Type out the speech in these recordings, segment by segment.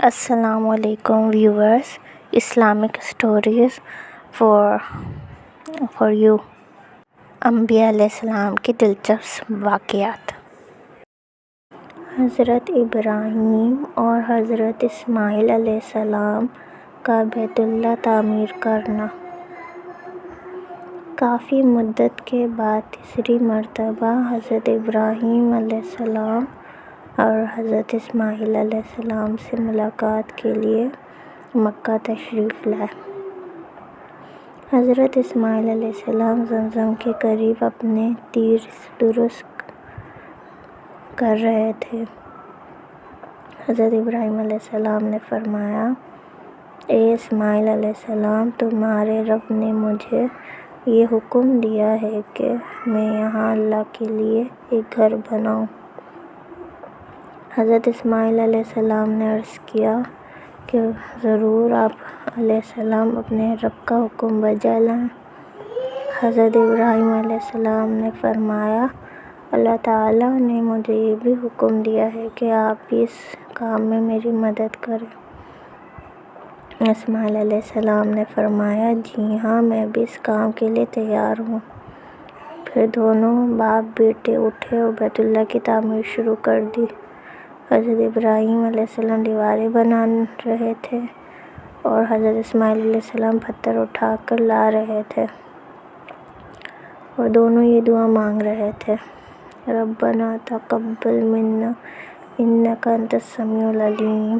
السلام علیکم viewers, Islamic stories for you. انبیاء علیہ السلام کے دلچسپ واقعات۔ حضرت ابراہیم اور حضرت اسماعیل علیہ السلام کا بیت اللہ تعمیر کرنا۔ کافی مدت کے بعد تیسری مرتبہ حضرت ابراہیم علیہ السلام اور حضرت اسماعیل علیہ السلام سے ملاقات کے لیے مکہ تشریف لائے۔ حضرت اسماعیل علیہ السلام زمزم کے قریب اپنے تیر درست کر رہے تھے۔ حضرت ابراہیم علیہ السلام نے فرمایا، اے اسماعیل علیہ السلام، تمہارے رب نے مجھے یہ حکم دیا ہے کہ میں یہاں اللہ کے لیے ایک گھر بناؤں۔ حضرت اسماعیل علیہ السلام نے عرض کیا کہ ضرور آپ علیہ السلام اپنے رب کا حکم بجا لائیں۔ حضرت ابراہیم علیہ السلام نے فرمایا، اللہ تعالیٰ نے مجھے یہ بھی حکم دیا ہے کہ آپ بھی اس کام میں میری مدد کریں۔ اسماعیل علیہ السلام نے فرمایا، جی ہاں، میں بھی اس کام کے لیے تیار ہوں۔ پھر دونوں باپ بیٹے اٹھے اور بیت اللہ کی تعمیر شروع کر دی۔ حضرت ابراہیم علیہ السلام دیواریں بنا رہے تھے اور حضرت اسماعیل علیہ السلام پتھر اٹھا کر لا رہے تھے اور دونوں یہ دعا مانگ رہے تھے، ربنا تقبل منا انک انت السمیع العلیم۔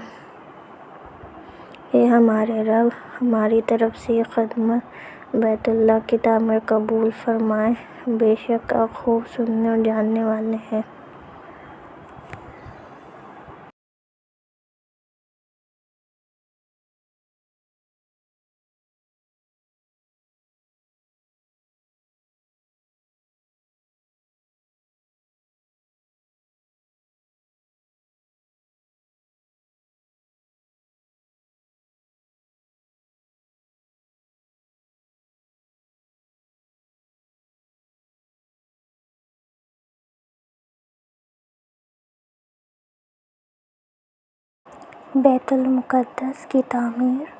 اے ہمارے رب، ہماری طرف سے یہ خدمت بیت اللہ کی تعمیر قبول فرمائے، بے شک آپ خوب سننے اور جاننے والے ہیں۔ بیت المقدس کی تعمیر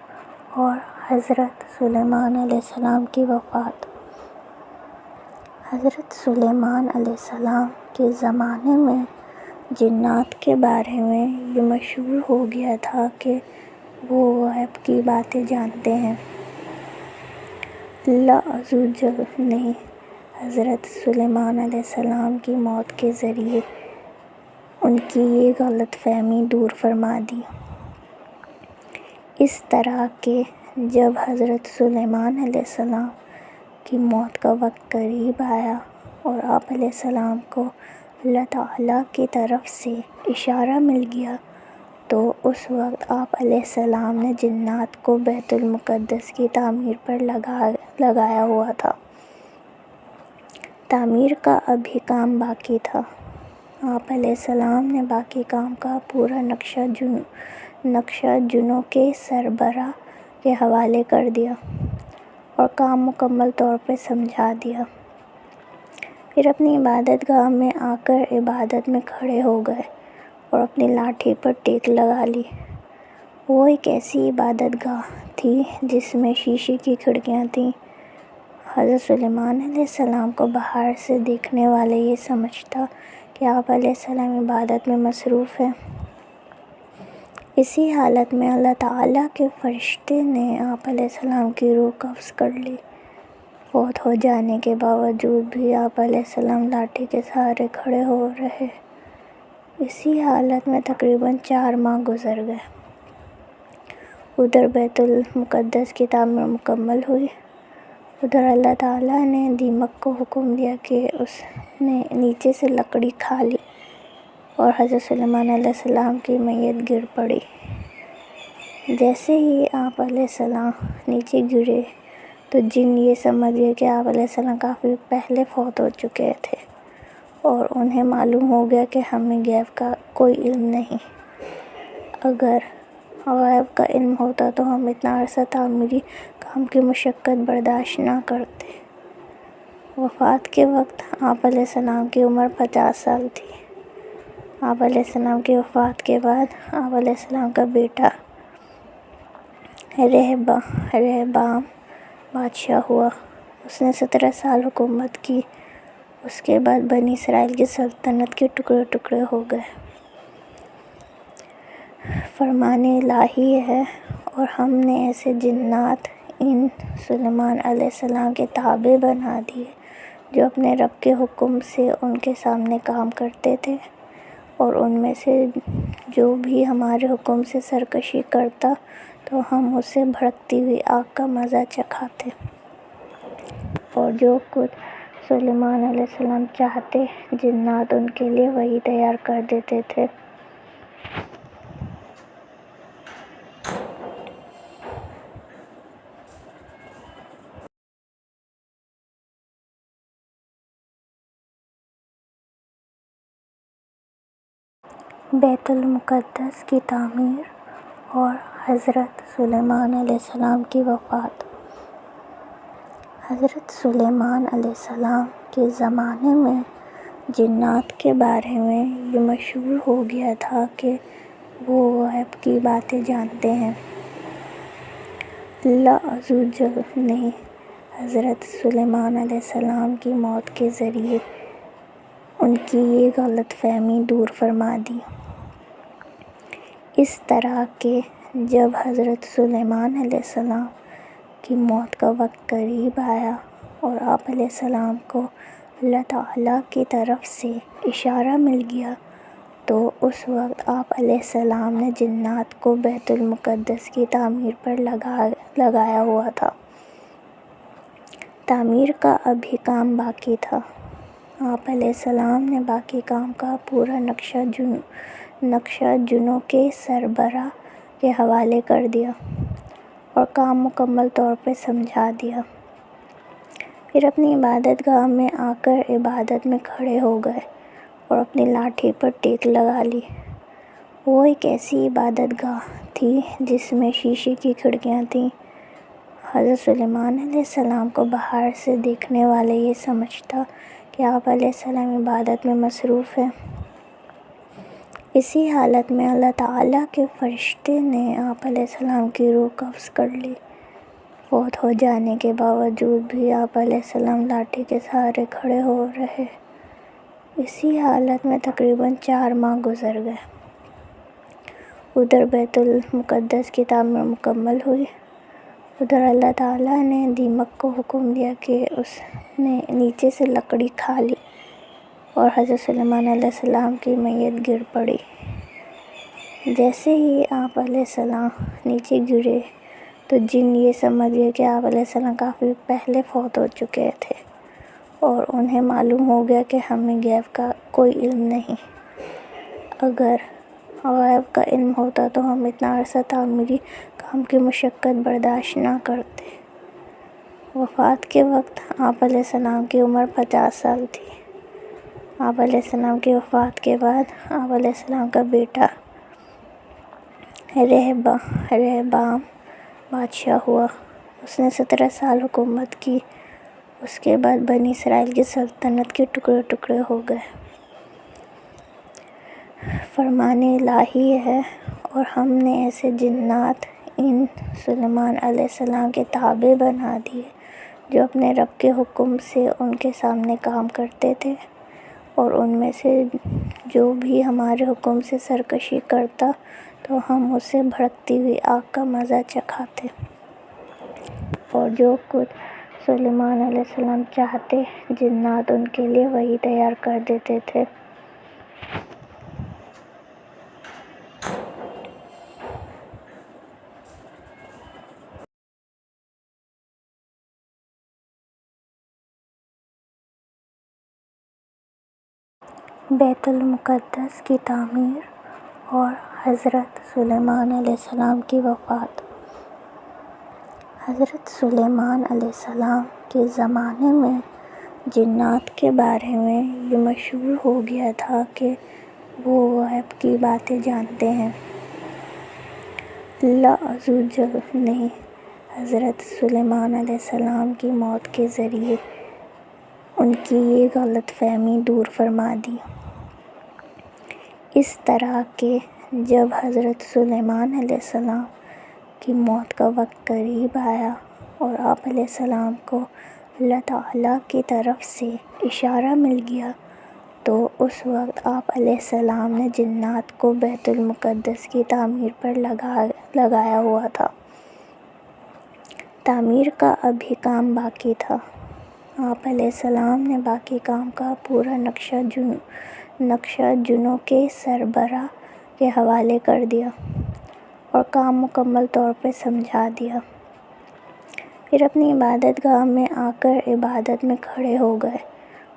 اور حضرت سلیمان علیہ السلام کی وفات۔ حضرت سلیمان علیہ السلام کے زمانے میں جنات کے بارے میں یہ مشہور ہو گیا تھا کہ وہ غیب کی باتیں جانتے ہیں۔ اللہ عز و جل نے حضرت سلیمان علیہ السلام کی موت کے ذریعے ان کی یہ غلط فہمی دور فرما دی۔ اس طرح کہ جب حضرت سلیمان علیہ السلام کی موت کا وقت قریب آیا اور آپ علیہ السلام کو اللہ تعالیٰ کی طرف سے اشارہ مل گیا تو اس وقت آپ علیہ السلام نے جنات کو بیت المقدس کی تعمیر پر لگایا ہوا تھا۔ تعمیر کا ابھی کام باقی تھا۔ آپ علیہ السلام نے باقی کام کا پورا نقشہ جنوں کے سربراہ کے حوالے کر دیا اور کام مکمل طور پر سمجھا دیا۔ پھر اپنی عبادت گاہ میں آ کر عبادت میں کھڑے ہو گئے اور اپنی لاٹھی پر ٹیک لگا لی۔ وہ ایک ایسی عبادت گاہ تھی جس میں شیشے کی کھڑکیاں تھیں۔ حضرت سلیمان علیہ السلام کو باہر سے دیکھنے والا یہ سمجھتا کہ آپ علیہ السلام عبادت میں مصروف ہیں۔ اسی حالت میں اللہ تعالیٰ کے فرشتے نے آپ علیہ السلام کی روح قبض کر لی۔ فوت ہو جانے کے باوجود بھی آپ علیہ السلام لاٹھی کے سہارے کھڑے ہو رہے۔ اسی حالت میں تقریباً 4 ماہ گزر گئے۔ ادھر بیت المقدس کی تعمیر مکمل ہوئی، ادھر اللہ تعالیٰ نے دیمک کو حکم دیا کہ اس نے نیچے سے لکڑی کھا لی اور حضرت سلیمان علیہ السلام کی میت گر پڑی۔ جیسے ہی آپ علیہ السلام نیچے گرے تو جن یہ سمجھ گئے کہ آپ علیہ السلام کافی پہلے فوت ہو چکے تھے اور انہیں معلوم ہو گیا کہ ہمیں غیب کا کوئی علم نہیں۔ اگر غیب کا علم ہوتا تو ہم اتنا عرصہ تعمیری کام کی مشقت برداشت نہ کرتے۔ وفات کے وقت آپ علیہ السلام کی عمر 50 سال تھی۔ آپ علیہ السلام کی وفات کے بعد آپ علیہ السلام کا بیٹا رہبام بادشاہ ہوا۔ اس نے 17 سال حکومت کی۔ اس کے بعد بنی اسرائیل کی سلطنت کے ٹکڑے ٹکڑے ہو گئے۔ فرمان الہی ہے اور ہم نے ایسے جنات ان سلیمان علیہ السلام کے تابع بنا دیے جو اپنے رب کے حکم سے ان کے سامنے کام کرتے تھے، اور ان میں سے جو بھی ہمارے حکم سے سرکشی کرتا تو ہم اسے بھڑکتی ہوئی آگ کا مزہ چکھاتے، اور جو کچھ سلیمان علیہ السلام چاہتے جنات ان کے لیے وہی تیار کر دیتے تھے۔ بیت المقدس کی تعمیر اور حضرت سلیمان علیہ السلام کی وفات۔ حضرت سلیمان علیہ السلام کے زمانے میں جنات کے بارے میں یہ مشہور ہو گیا تھا کہ وہ غیب کی باتیں جانتے ہیں۔ اللہ عز و جل نے حضرت سلیمان علیہ السلام کی موت کے ذریعے ان کی یہ غلط فہمی دور فرما دی۔ اس طرح کہ جب حضرت سلیمان علیہ السلام کی موت کا وقت قریب آیا اور آپ علیہ السلام کو اللہ تعالیٰ کی طرف سے اشارہ مل گیا، تو اس وقت آپ علیہ السلام نے جنات کو بیت المقدس کی تعمیر پر لگایا ہوا تھا۔ تعمیر کا ابھی کام باقی تھا۔ آپ علیہ السلام نے باقی کام کا پورا نقشہ جنوں کے سربراہ کے حوالے کر دیا اور کام مکمل طور پر سمجھا دیا۔ پھر اپنی عبادت گاہ میں آ کر عبادت میں کھڑے ہو گئے اور اپنی لاٹھی پر ٹیک لگا لی۔ وہ ایک ایسی عبادت گاہ تھی جس میں شیشے کی کھڑکیاں تھیں۔ حضرت سلیمان علیہ السلام کو باہر سے دیکھنے والا یہ سمجھتا کہ آپ علیہ السلام عبادت میں مصروف ہیں۔ اسی حالت میں اللہ تعالیٰ کے فرشتے نے آپ علیہ السلام کی روح قبض کر لی۔ فوت ہو جانے کے باوجود بھی آپ علیہ السلام لاٹھی کے سہارے کھڑے ہو رہے۔ اسی حالت میں تقریباً 4 ماہ گزر گئے۔ ادھر بیت المقدس کی تعمیر مکمل ہوئی، ادھر اللہ تعالیٰ نے دیمک کو حکم دیا کہ اس نے نیچے سے لکڑی کھا لی اور حضرت سلیمان علیہ السلام کی میت گر پڑی۔ جیسے ہی آپ علیہ السلام نیچے گرے تو جن یہ سمجھ گئے کہ آپ علیہ السلام کافی پہلے فوت ہو چکے تھے، اور انہیں معلوم ہو گیا کہ ہمیں غیب کا کوئی علم نہیں۔ اگر غیب کا علم ہوتا تو ہم اتنا عرصہ تعمیری کام کی مشقت برداشت نہ کرتے۔ وفات کے وقت آپ علیہ السلام کی عمر 50 سال تھی۔ آپ علیہ السلام کی وفات کے بعد آپ علیہ السلام کا بیٹا رہبام بادشاہ ہوا۔ اس نے 17 سال حکومت کی۔ اس کے بعد بنی اسرائیل کی سلطنت کے ٹکڑے ٹکڑے ہو گئے۔ فرمان الہی ہے اور ہم نے ایسے جنات ان سلیمان علیہ السلام کے تابع بنا دیے جو اپنے رب کے حکم سے ان کے سامنے کام کرتے تھے، اور ان میں سے جو بھی ہمارے حکم سے سرکشی کرتا تو ہم اسے بھڑکتی ہوئی آگ کا مزہ چکھاتے، اور جو کچھ سلیمان علیہ السلام چاہتے جنات ان کے لیے وہی تیار کر دیتے تھے۔ بیت المقدس کی تعمیر اور حضرت سلیمان علیہ السلام کی وفات۔ حضرت سلیمان علیہ السلام کے زمانے میں جنات کے بارے میں یہ مشہور ہو گیا تھا کہ وہ غیب کی باتیں جانتے ہیں۔ اللہ عز و جل نے حضرت سلیمان علیہ السلام کی موت کے ذریعے ان کی یہ غلط فہمی دور فرما دی۔ اس طرح کہ جب حضرت سلیمان علیہ السلام کی موت کا وقت قریب آیا اور آپ علیہ السلام کو اللہ تعالیٰ کی طرف سے اشارہ مل گیا تو اس وقت آپ علیہ السلام نے جنات کو بیت المقدس کی تعمیر پر لگایا ہوا تھا۔ تعمیر کا ابھی کام باقی تھا۔ آپ علیہ السلام نے باقی کام کا پورا نقشہ جنوں کے سربراہ کے حوالے کر دیا اور کام مکمل طور پر سمجھا دیا۔ پھر اپنی عبادت گاہ میں آ کر عبادت میں کھڑے ہو گئے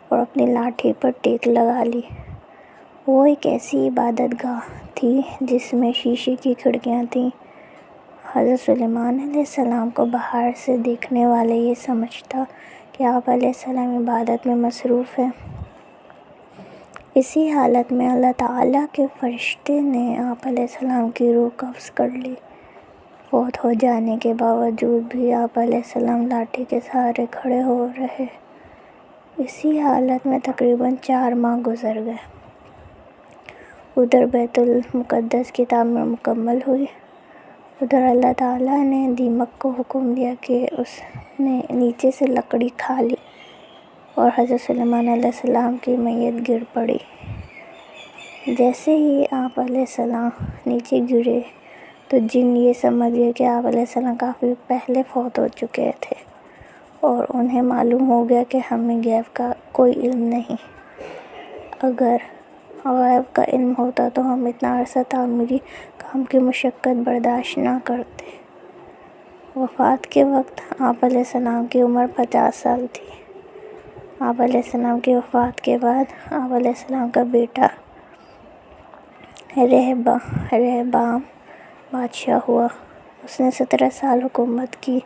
اور اپنی لاٹھی پر ٹیک لگا لی۔ وہ ایک ایسی عبادت گاہ تھی جس میں شیشے کی کھڑکیاں تھیں۔ حضرت سلیمان علیہ السلام کو باہر سے دیکھنے والا یہ سمجھتا کہ آپ علیہ السلام عبادت میں مصروف ہیں۔ اسی حالت میں اللہ تعالیٰ کے فرشتے نے آپ علیہ السلام کی روح قبض کر لی۔ فوت ہو جانے کے باوجود بھی آپ علیہ السلام لاٹھی کے سہارے کھڑے ہو رہے۔ اسی حالت میں تقریباً 4 ماہ گزر گئے۔ ادھر بیت المقدس کی تعمیر مکمل ہوئی، ادھر اللہ تعالیٰ نے دیمک کو حکم دیا کہ اس نے نیچے سے لکڑی کھا لی اور حضرت سلیمان علیہ السلام کی میت گر پڑی۔ جیسے ہی آپ علیہ السلام نیچے گرے تو جن یہ سمجھ گئے کہ آپ علیہ السلام کافی پہلے فوت ہو چکے تھے اور انہیں معلوم ہو گیا کہ ہمیں غیب کا کوئی علم نہیں۔ اگر غیب کا علم ہوتا تو ہم اتنا عرصہ تعمیری کام کی مشقت برداشت نہ کرتے۔ وفات کے وقت آپ علیہ السلام کی عمر 50 سال تھی۔ آپ علیہ السلام کی وفات کے بعد آپ علیہ السلام کا بیٹا رہبام بادشاہ ہوا۔ اس نے 17 سال حکومت کی۔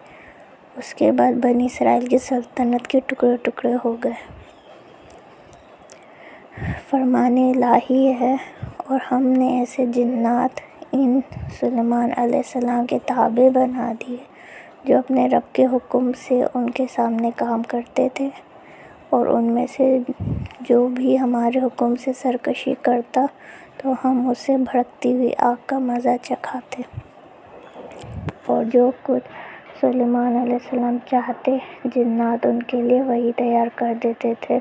اس کے بعد بنی اسرائیل کی سلطنت کے ٹکڑے ٹکڑے ہو گئے۔ فرمان الہی ہے اور ہم نے ایسے جنات ان سلیمان علیہ السلام کے تابع بنا دیے جو اپنے رب کے حکم سے ان کے سامنے کام کرتے تھے، اور ان میں سے جو بھی ہمارے حکم سے سرکشی کرتا تو ہم اسے بھڑکتی ہوئی آگ کا مزہ چکھاتے، اور جو کچھ سلیمان علیہ السلام چاہتے جنات ان کے لیے وہی تیار کر دیتے تھے۔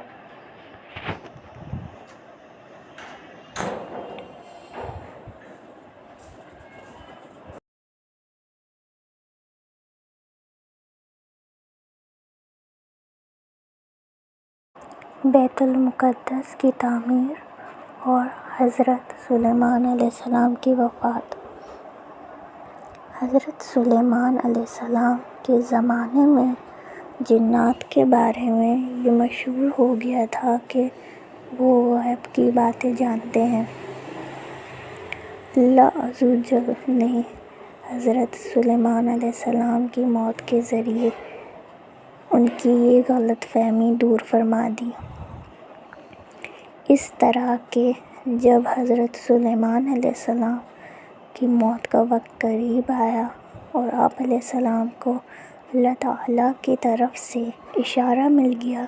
بیت المقدس کی تعمیر اور حضرت سلیمان علیہ السلام کی وفات۔ حضرت سلیمان علیہ السلام کے زمانے میں جنات کے بارے میں یہ مشہور ہو گیا تھا کہ وہ غیب کی باتیں جانتے ہیں۔ اللہ عز و جل نے حضرت سلیمان علیہ السلام کی موت کے ذریعے ان کی یہ غلط فہمی دور فرما دی۔ اس طرح کہ جب حضرت سلیمان علیہ السلام کی موت کا وقت قریب آیا اور آپ علیہ السلام کو اللہ تعالیٰ کی طرف سے اشارہ مل گیا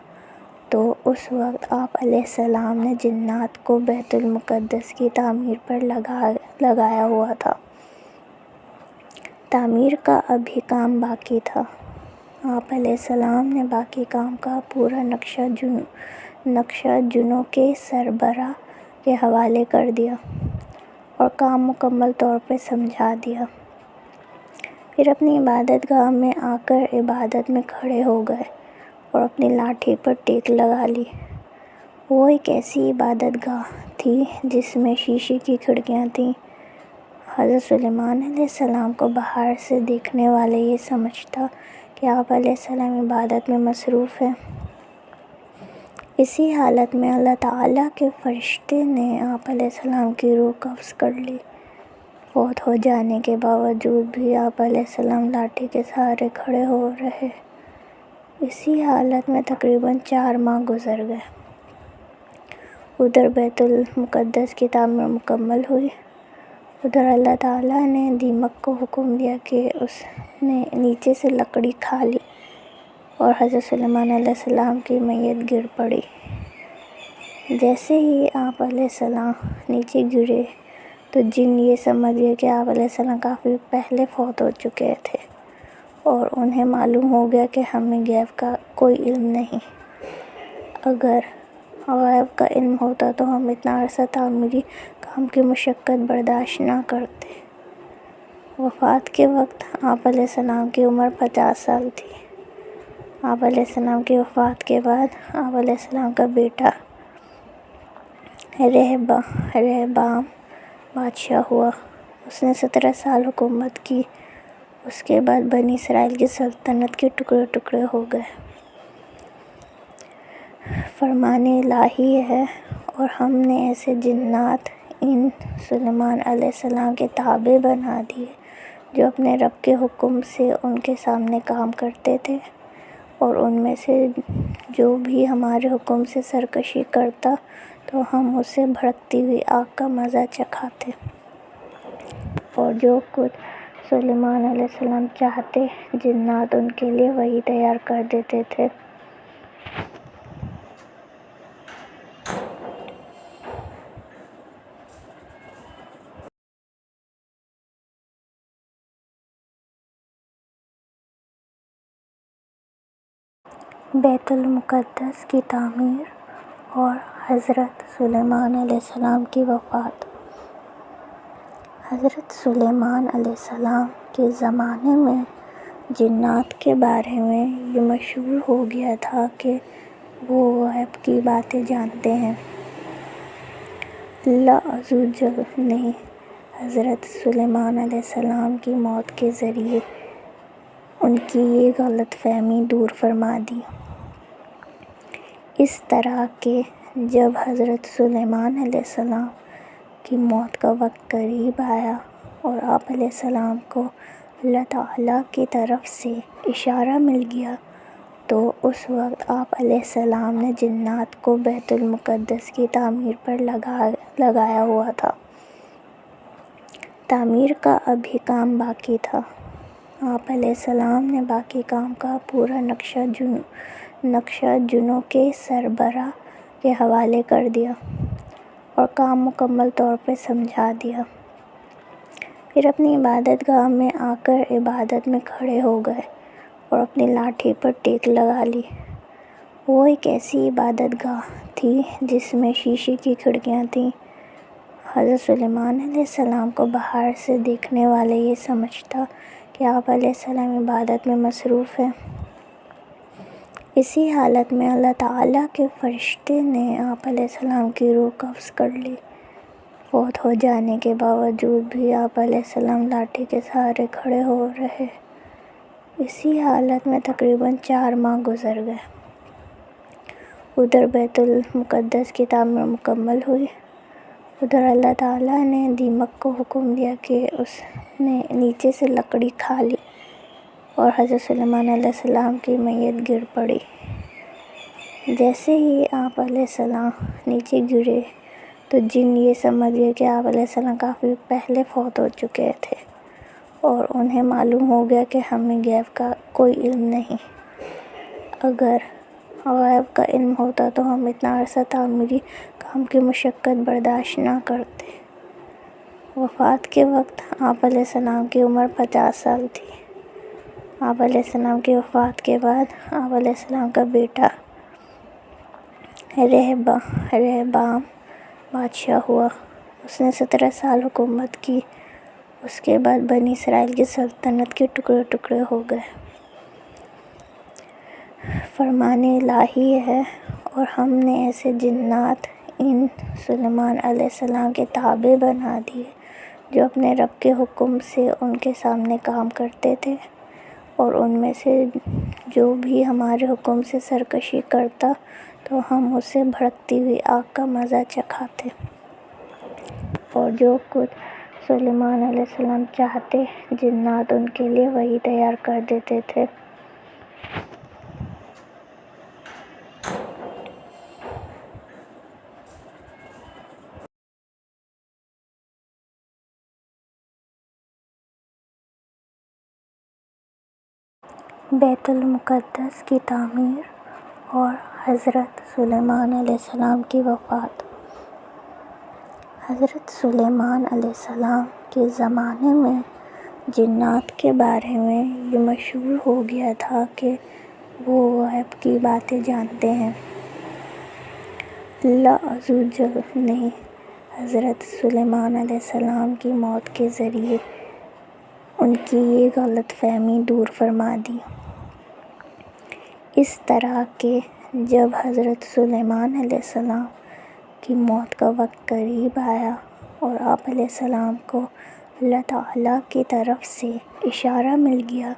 تو اس وقت آپ علیہ السلام نے جنات کو بیت المقدس کی تعمیر پر لگایا ہوا تھا۔ تعمیر کا ابھی کام باقی تھا۔ آپ علیہ السلام نے باقی کام کا پورا نقشہ جنوں کے سربراہ کے حوالے کر دیا اور کام مکمل طور پر سمجھا دیا۔ پھر اپنی عبادت گاہ میں آ کر عبادت میں کھڑے ہو گئے اور اپنی لاٹھی پر ٹیک لگا لی۔ وہ ایک ایسی عبادت گاہ تھی جس میں شیشے کی کھڑکیاں تھیں۔ حضرت سلیمان علیہ السلام کو باہر سے دیکھنے والا یہ سمجھتا کہ آپ علیہ السلام عبادت میں مصروف ہیں۔ اسی حالت میں اللہ تعالیٰ کے فرشتے نے آپ علیہ السلام کی روح قبض کر لی۔ فوت ہو جانے کے باوجود بھی آپ علیہ السلام لاٹھی کے سہارے کھڑے ہو رہے۔ اسی حالت میں تقریباً 4 ماہ گزر گئے۔ ادھر بیت المقدس کی تعمیر مکمل ہوئی، ادھر اللہ تعالیٰ نے دیمک کو حکم دیا کہ اس نے نیچے سے لکڑی کھا لی اور حضرت سلیمان علیہ السلام کی میت گر پڑی۔ جیسے ہی آپ علیہ السلام نیچے گرے تو جن یہ سمجھ گئے کہ آپ علیہ السلام کافی پہلے فوت ہو چکے تھے، اور انہیں معلوم ہو گیا کہ ہمیں غیب کا کوئی علم نہیں۔ اگر غیب کا علم ہوتا تو ہم اتنا عرصہ تعمیری کام کی مشقت برداشت نہ کرتے۔ وفات کے وقت آپ علیہ السلام کی عمر 50 سال تھی۔ آپ علیہ السلام کی وفات کے بعد آپ علیہ السلام کا بیٹا رہبام بادشاہ ہوا۔ اس نے 17 سال حکومت کی۔ اس کے بعد بنی اسرائیل کی سلطنت کے ٹکڑے ٹکڑے ہو گئے۔ فرمان الہی ہے، اور ہم نے ایسے جنات ان سلیمان علیہ السلام کے تابع بنا دیے جو اپنے رب کے حکم سے ان کے سامنے کام کرتے تھے، اور ان میں سے جو بھی ہمارے حکم سے سرکشی کرتا تو ہم اسے بھڑکتی ہوئی آگ کا مزہ چکھاتے، اور جو کچھ سلیمان علیہ السلام چاہتے جنات ان کے لیے وہی تیار کر دیتے تھے۔ بیت المقدس کی تعمیر اور حضرت سلیمان علیہ السلام کی وفات۔ حضرت سلیمان علیہ السلام کے زمانے میں جنات کے بارے میں یہ مشہور ہو گیا تھا کہ وہ غیب کی باتیں جانتے ہیں۔ اللہ عز و جل نے حضرت سلیمان علیہ السلام کی موت کے ذریعے ان کی یہ غلط فہمی دور فرما دی۔ اس طرح کہ جب حضرت سلیمان علیہ السلام کی موت کا وقت قریب آیا اور آپ علیہ السلام کو اللہ تعالیٰ کی طرف سے اشارہ مل گیا تو اس وقت آپ علیہ السلام نے جنات کو بیت المقدس کی تعمیر پر لگایا ہوا تھا۔ تعمیر کا ابھی کام باقی تھا۔ آپ علیہ السلام نے باقی کام کا پورا نقشہ جنوں کے سربراہ کے حوالے کر دیا اور کام مکمل طور پر سمجھا دیا۔ پھر اپنی عبادت گاہ میں آ کر عبادت میں کھڑے ہو گئے اور اپنی لاٹھی پر ٹیک لگا لی۔ وہ ایک ایسی عبادت گاہ تھی جس میں شیشے کی کھڑکیاں تھیں۔ حضرت سلیمان علیہ السلام کو باہر سے دیکھنے والا یہ سمجھتا کہ آپ علیہ السلام عبادت میں مصروف ہیں۔ اسی حالت میں اللہ تعالیٰ کے فرشتے نے آپ علیہ السلام کی روح قبض کر لی۔ فوت ہو جانے کے باوجود بھی آپ علیہ السلام لاٹھی کے سہارے کھڑے ہو رہے۔ اسی حالت میں تقریباً 4 ماہ گزر گئے۔ ادھر بیت المقدس کی تعمیر مکمل ہوئی، ادھر اللہ تعالیٰ نے دیمک کو حکم دیا کہ اس نے نیچے سے لکڑی کھا لی اور حضرت سلیمان علیہ السلام کی میت گر پڑی۔ جیسے ہی آپ علیہ السلام نیچے گرے تو جن یہ سمجھ گئے کہ آپ علیہ السلام کافی پہلے فوت ہو چکے تھے، اور انہیں معلوم ہو گیا کہ ہمیں غیب کا کوئی علم نہیں۔ اگر غیب کا علم ہوتا تو ہم اتنا عرصہ تعمیری کام کی مشقت برداشت نہ کرتے۔ وفات کے وقت آپ علیہ السلام کی عمر 50 سال تھی۔ آپ علیہ السلام کی وفات کے بعد آپ علیہ السلام کا بیٹا رہبام بادشاہ ہوا۔ اس نے 17 سال حکومت کی۔ اس کے بعد بنی اسرائیل کی سلطنت کے ٹکڑے ٹکڑے ہو گئے۔ فرمان الہی ہے، اور ہم نے ایسے جنات ان سلیمان علیہ السلام کے تابع بنا دیے جو اپنے رب کے حکم سے ان کے سامنے کام کرتے تھے، اور ان میں سے جو بھی ہمارے حکم سے سرکشی کرتا تو ہم اسے بھڑکتی ہوئی آگ کا مزہ چکھاتے، اور جو کچھ سلیمان علیہ السلام چاہتے جنات ان کے لیے وہی تیار کر دیتے تھے۔ بیت المقدس کی تعمیر اور حضرت سلیمان علیہ السلام کی وفات۔ حضرت سلیمان علیہ السلام کے زمانے میں جنات کے بارے میں یہ مشہور ہو گیا تھا کہ وہ غیب کی باتیں جانتے ہیں۔ اللہ عز و جل نے حضرت سلیمان علیہ السلام کی موت کے ذریعے ان کی یہ غلط فہمی دور فرما دی۔ اس طرح کہ جب حضرت سلیمان علیہ السلام کی موت کا وقت قریب آیا اور آپ علیہ السلام کو اللہ تعالیٰ کی طرف سے اشارہ مل گیا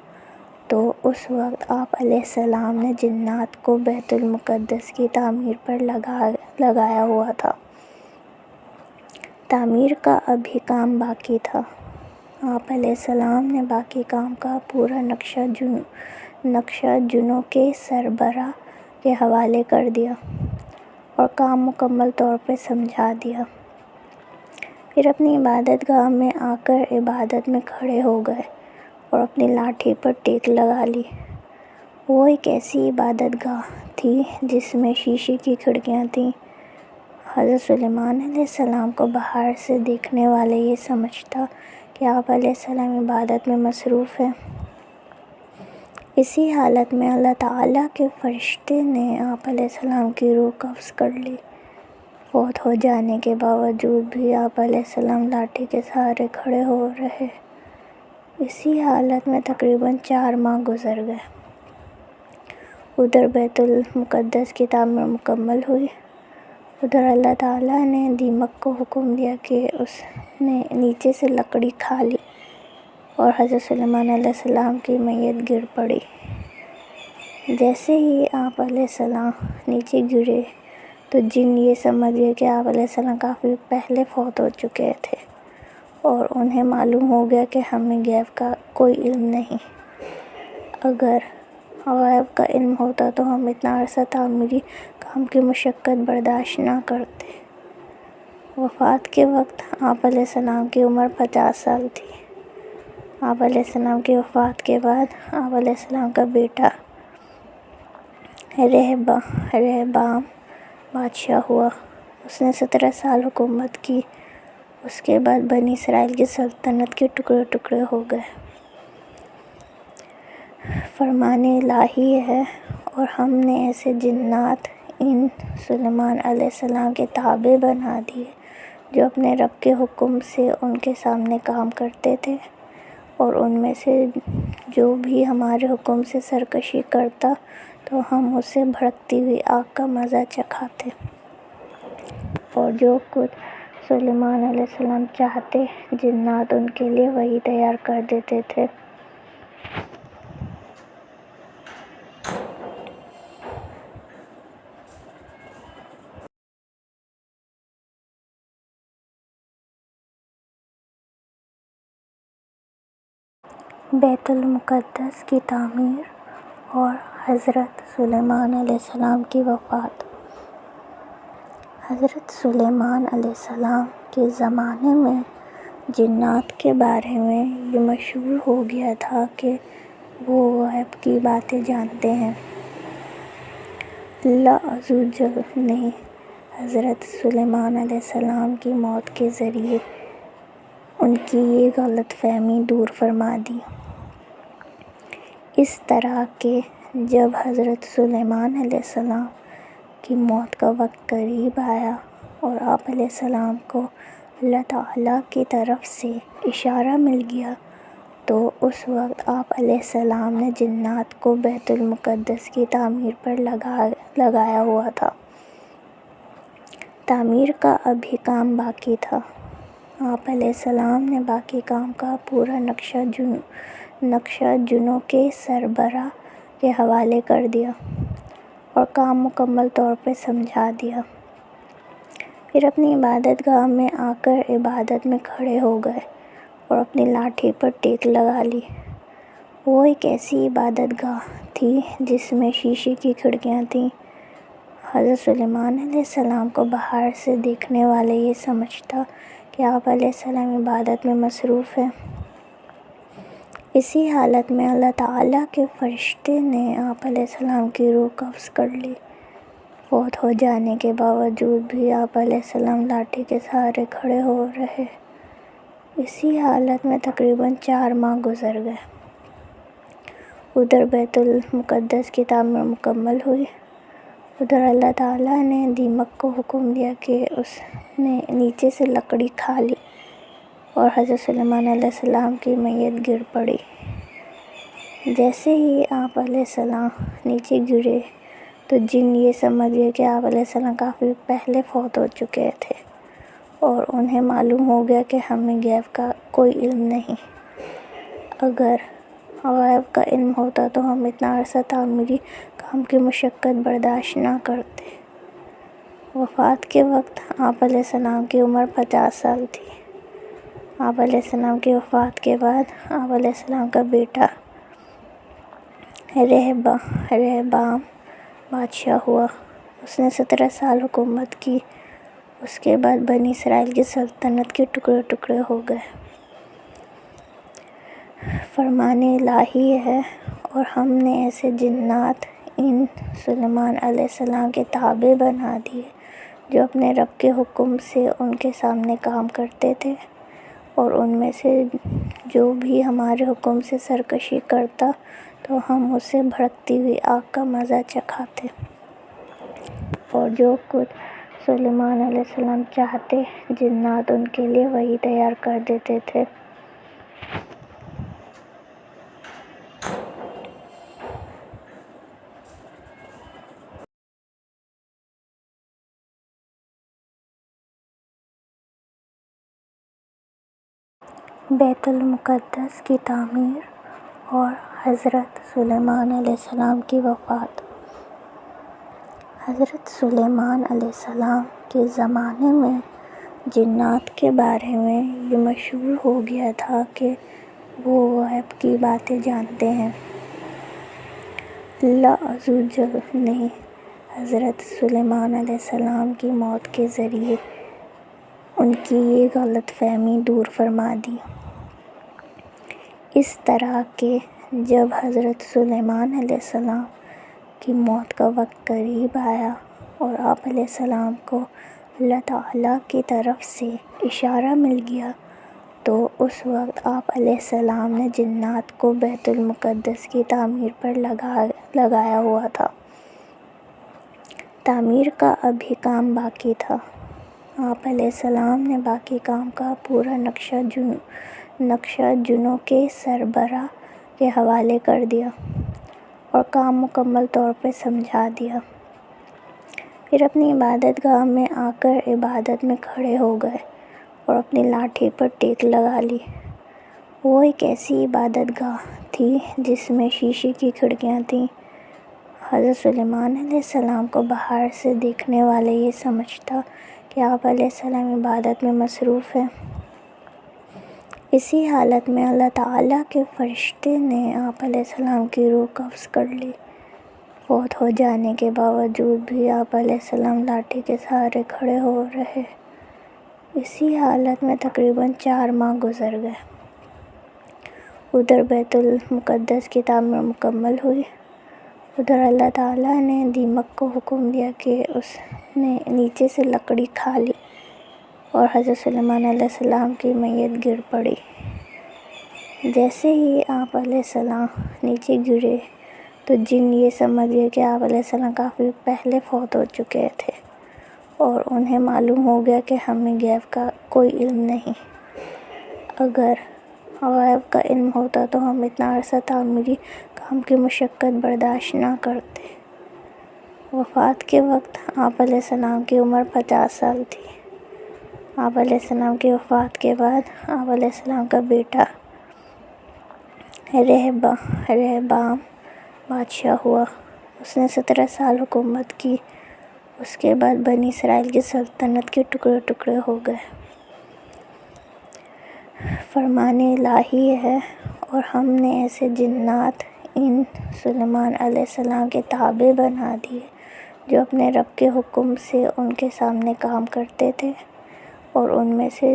تو اس وقت آپ علیہ السلام نے جنات کو بیت المقدس کی تعمیر پر لگایا ہوا تھا۔ تعمیر کا ابھی کام باقی تھا۔ آپ علیہ السلام نے باقی کام کا پورا نقشہ جنوں کے سربراہ کے حوالے کر دیا اور کام مکمل طور پر سمجھا دیا۔ پھر اپنی عبادت گاہ میں آ کر عبادت میں کھڑے ہو گئے اور اپنی لاٹھی پر ٹیک لگا لی۔ وہ ایک ایسی عبادت گاہ تھی جس میں شیشے کی کھڑکیاں تھیں۔ حضرت سلیمان علیہ السلام کو باہر سے دیکھنے والا یہ سمجھتا کہ آپ علیہ السلام عبادت میں مصروف ہیں۔ اسی حالت میں اللہ تعالیٰ کے فرشتے نے آپ علیہ السلام کی روح قبض کر لی۔ فوت ہو جانے کے باوجود بھی آپ علیہ السلام لاٹھی کے سہارے کھڑے ہو رہے۔ اسی حالت میں تقریباً 4 ماہ گزر گئے۔ ادھر بیت المقدس کی تعمیر مکمل ہوئی، ادھر اللہ تعالیٰ نے دیمک کو حکم دیا کہ اس نے نیچے سے لکڑی کھا لی اور حضرت سلیمان علیہ السلام کی میت گر پڑی۔ جیسے ہی آپ علیہ السلام نیچے گرے تو جن یہ سمجھ گئے کہ آپ علیہ السلام کافی پہلے فوت ہو چکے تھے اور انہیں معلوم ہو گیا کہ ہمیں غیب کا کوئی علم نہیں۔ اگر غیب کا علم ہوتا تو ہم اتنا عرصہ تعمیری کام کی مشقت برداشت نہ کرتے۔ وفات کے وقت آپ علیہ السلام کی عمر 50 سال تھی۔ آپ علیہ السلام کی وفات کے بعد آپ علیہ السلام کا بیٹا رہبام بادشاہ ہوا۔ اس نے 17 سال حکومت کی۔ اس کے بعد بنی اسرائیل کی سلطنت کے ٹکڑے ٹکڑے ہو گئے۔ فرمان الہی ہے اور ہم نے ایسے جنات ان سلیمان علیہ السلام کے تابع بنا دیے جو اپنے رب کے حکم سے ان کے سامنے کام کرتے تھے، اور ان میں سے جو بھی ہمارے حکم سے سرکشی کرتا تو ہم اسے بھڑکتی ہوئی آگ کا مزہ چکھاتے، اور جو کچھ سلیمان علیہ السلام چاہتے جنات ان کے لیے وہی تیار کر دیتے تھے۔ بیت المقدس کی تعمیر اور حضرت سلیمان علیہ السلام کی وفات۔ حضرت سلیمان علیہ السلام کے زمانے میں جنات کے بارے میں یہ مشہور ہو گیا تھا کہ وہ غیب کی باتیں جانتے ہیں۔ اللہ عز و جل نے حضرت سلیمان علیہ السلام کی موت کے ذریعے ان کی یہ غلط فہمی دور فرما دی۔ اس طرح کہ جب حضرت سلیمان علیہ السلام کی موت کا وقت قریب آیا اور آپ علیہ السلام کو اللہ تعالیٰ کی طرف سے اشارہ مل گیا تو اس وقت آپ علیہ السلام نے جنات کو بیت المقدس کی تعمیر پر لگایا ہوا تھا۔ تعمیر کا ابھی کام باقی تھا۔ آپ علیہ السلام نے باقی کام کا پورا نقشہ جنوں کے سربراہ کے حوالے کر دیا اور کام مکمل طور پر سمجھا دیا۔ پھر اپنی عبادت گاہ میں آ کر عبادت میں کھڑے ہو گئے اور اپنی لاٹھی پر ٹیک لگا لی۔ وہ ایک ایسی عبادت گاہ تھی جس میں شیشے کی کھڑکیاں تھیں۔ حضرت سلیمان علیہ السلام کو باہر سے دیکھنے والا یہ سمجھتا کہ آپ علیہ السلام عبادت میں مصروف ہیں۔ اسی حالت میں اللہ تعالیٰ کے فرشتے نے آپ علیہ السلام کی روح قبض کر لی۔ فوت ہو جانے کے باوجود بھی آپ علیہ السلام لاٹھی کے سہارے کھڑے ہو رہے۔ اسی حالت میں تقریباً 4 ماہ گزر گئے۔ ادھر بیت المقدس کی تعمیر مکمل ہوئی، ادھر اللہ تعالیٰ نے دیمک کو حکم دیا کہ اس نے نیچے سے لکڑی کھا لی اور حضرت سلیمان علیہ السلام کی میت گر پڑی۔ جیسے ہی آپ علیہ السلام نیچے گرے تو جن یہ سمجھ گئے کہ آپ علیہ السلام کافی پہلے فوت ہو چکے تھے، اور انہیں معلوم ہو گیا کہ ہمیں غیب کا کوئی علم نہیں۔ اگر غیب کا علم ہوتا تو ہم اتنا عرصہ تعمیری کام کی مشقت برداشت نہ کرتے۔ وفات کے وقت آپ علیہ السلام کی عمر 50 سال تھی۔ آپ علیہ السلام کی وفات کے بعد آپ علیہ السلام کا بیٹا رہبام بادشاہ ہوا۔ اس نے 17 سال حکومت کی۔ اس کے بعد بنی اسرائیل کی سلطنت کے ٹکڑے ٹکڑے ہو گئے۔ فرمان الہی ہے اور ہم نے ایسے جنات ان سلیمان علیہ السلام کے تابع بنا دیے جو اپنے رب کے حکم سے ان کے سامنے کام کرتے تھے، اور ان میں سے جو بھی ہمارے حکم سے سرکشی کرتا تو ہم اسے بھڑکتی ہوئی آگ کا مزہ چکھاتے، اور جو کچھ سلیمان علیہ السلام چاہتے جنات ان کے لیے وہی تیار کر دیتے تھے۔ بیت المقدس کی تعمیر اور حضرت سلیمان علیہ السلام کی وفات۔ حضرت سلیمان علیہ السلام کے زمانے میں جنات کے بارے میں یہ مشہور ہو گیا تھا کہ وہ غیب کی باتیں جانتے ہیں۔ اللہ عز و جل نے حضرت سلیمان علیہ السلام کی موت کے ذریعے ان کی یہ غلط فہمی دور فرما دی۔ اس طرح کہ جب حضرت سلیمان علیہ السلام کی موت کا وقت قریب آیا اور آپ علیہ السلام کو اللہ تعالیٰ کی طرف سے اشارہ مل گیا تو اس وقت آپ علیہ السلام نے جنات کو بیت المقدس کی تعمیر پر لگایا ہوا تھا۔ تعمیر کا ابھی کام باقی تھا۔ آپ علیہ السلام نے باقی کام کا پورا نقشہ جنوں کے سربراہ کے حوالے کر دیا اور کام مکمل طور پر سمجھا دیا۔ پھر اپنی عبادت گاہ میں آ کر عبادت میں کھڑے ہو گئے اور اپنی لاٹھی پر ٹیک لگا لی۔ وہ ایک ایسی عبادت گاہ تھی جس میں شیشے کی کھڑکیاں تھیں۔ حضرت سلیمان علیہ السلام کو باہر سے دیکھنے والا یہ سمجھتا کہ آپ علیہ السلام عبادت میں مصروف ہیں۔ اسی حالت میں اللہ تعالیٰ کے فرشتے نے آپ علیہ السلام کی روح قبض کر لی۔ فوت ہو جانے کے باوجود بھی آپ علیہ السلام لاٹھی کے سہارے کھڑے ہو رہے۔ اسی حالت میں تقریباً 4 ماہ گزر گئے۔ ادھر بیت المقدس کی تعمیر مکمل ہوئی، ادھر اللہ تعالیٰ نے دیمک کو حکم دیا کہ اس نے نیچے سے لکڑی کھا لی اور حضرت سلیمان علیہ السلام کی میت گر پڑی۔ جیسے ہی آپ علیہ السلام نیچے گرے تو جن یہ سمجھ گئے کہ آپ علیہ السلام کافی پہلے فوت ہو چکے تھے، اور انہیں معلوم ہو گیا کہ ہمیں غیب کا کوئی علم نہیں۔ اگر غیب کا علم ہوتا تو ہم اتنا عرصہ تعمیری کام کی مشقت برداشت نہ کرتے۔ وفات کے وقت آپ علیہ السلام کی عمر 50 سال تھی۔ آپ علیہ السلام کی وفات کے بعد آپ علیہ السلام کا بیٹا رہبام بادشاہ ہوا۔ اس نے 17 سال حکومت کی۔ اس کے بعد بنی اسرائیل کی سلطنت کے ٹکڑے ٹکڑے ہو گئے۔ فرمان الہی ہے اور ہم نے ایسے جنات ان سلیمان علیہ السلام کے تابع بنا دیے جو اپنے رب کے حکم سے ان کے سامنے کام کرتے تھے، اور ان میں سے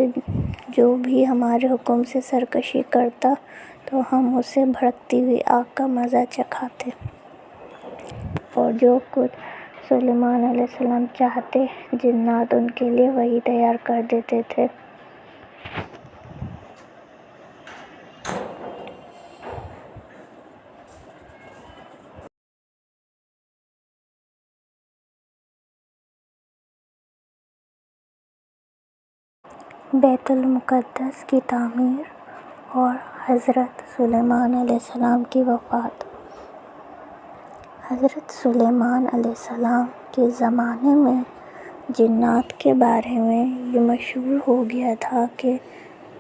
جو بھی ہمارے حکم سے سرکشی کرتا تو ہم اسے بھڑکتی ہوئی آگ کا مزہ چکھاتے، اور جو کچھ سلیمان علیہ السلام چاہتے جنات ان کے لیے وہی تیار کر دیتے تھے۔ بیت المقدس کی تعمیر اور حضرت سلیمان علیہ السلام کی وفات۔ حضرت سلیمان علیہ السلام کے زمانے میں جنات کے بارے میں یہ مشہور ہو گیا تھا کہ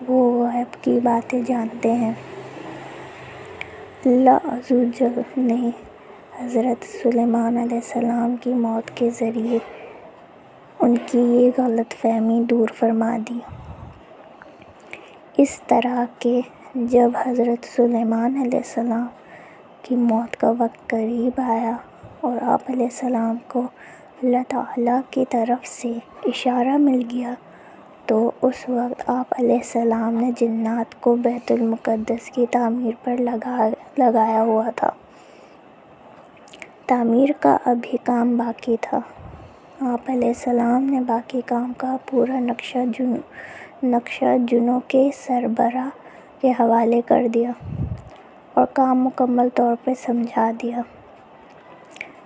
وہ غیب کی باتیں جانتے ہیں۔ اللہ عز و جل نے حضرت سلیمان علیہ السلام کی موت کے ذریعے ان کی یہ غلط فہمی دور فرما دی۔ اس طرح کہ جب حضرت سلیمان علیہ السلام کی موت کا وقت قریب آیا اور آپ علیہ السلام کو اللہ تعالیٰ کی طرف سے اشارہ مل گیا تو اس وقت آپ علیہ السلام نے جنات کو بیت المقدس کی تعمیر پر لگایا ہوا تھا۔ تعمیر کا ابھی کام باقی تھا۔ آپ علیہ السلام نے باقی کام کا پورا نقشہ جنوں کے سربراہ کے حوالے کر دیا اور کام مکمل طور پر سمجھا دیا۔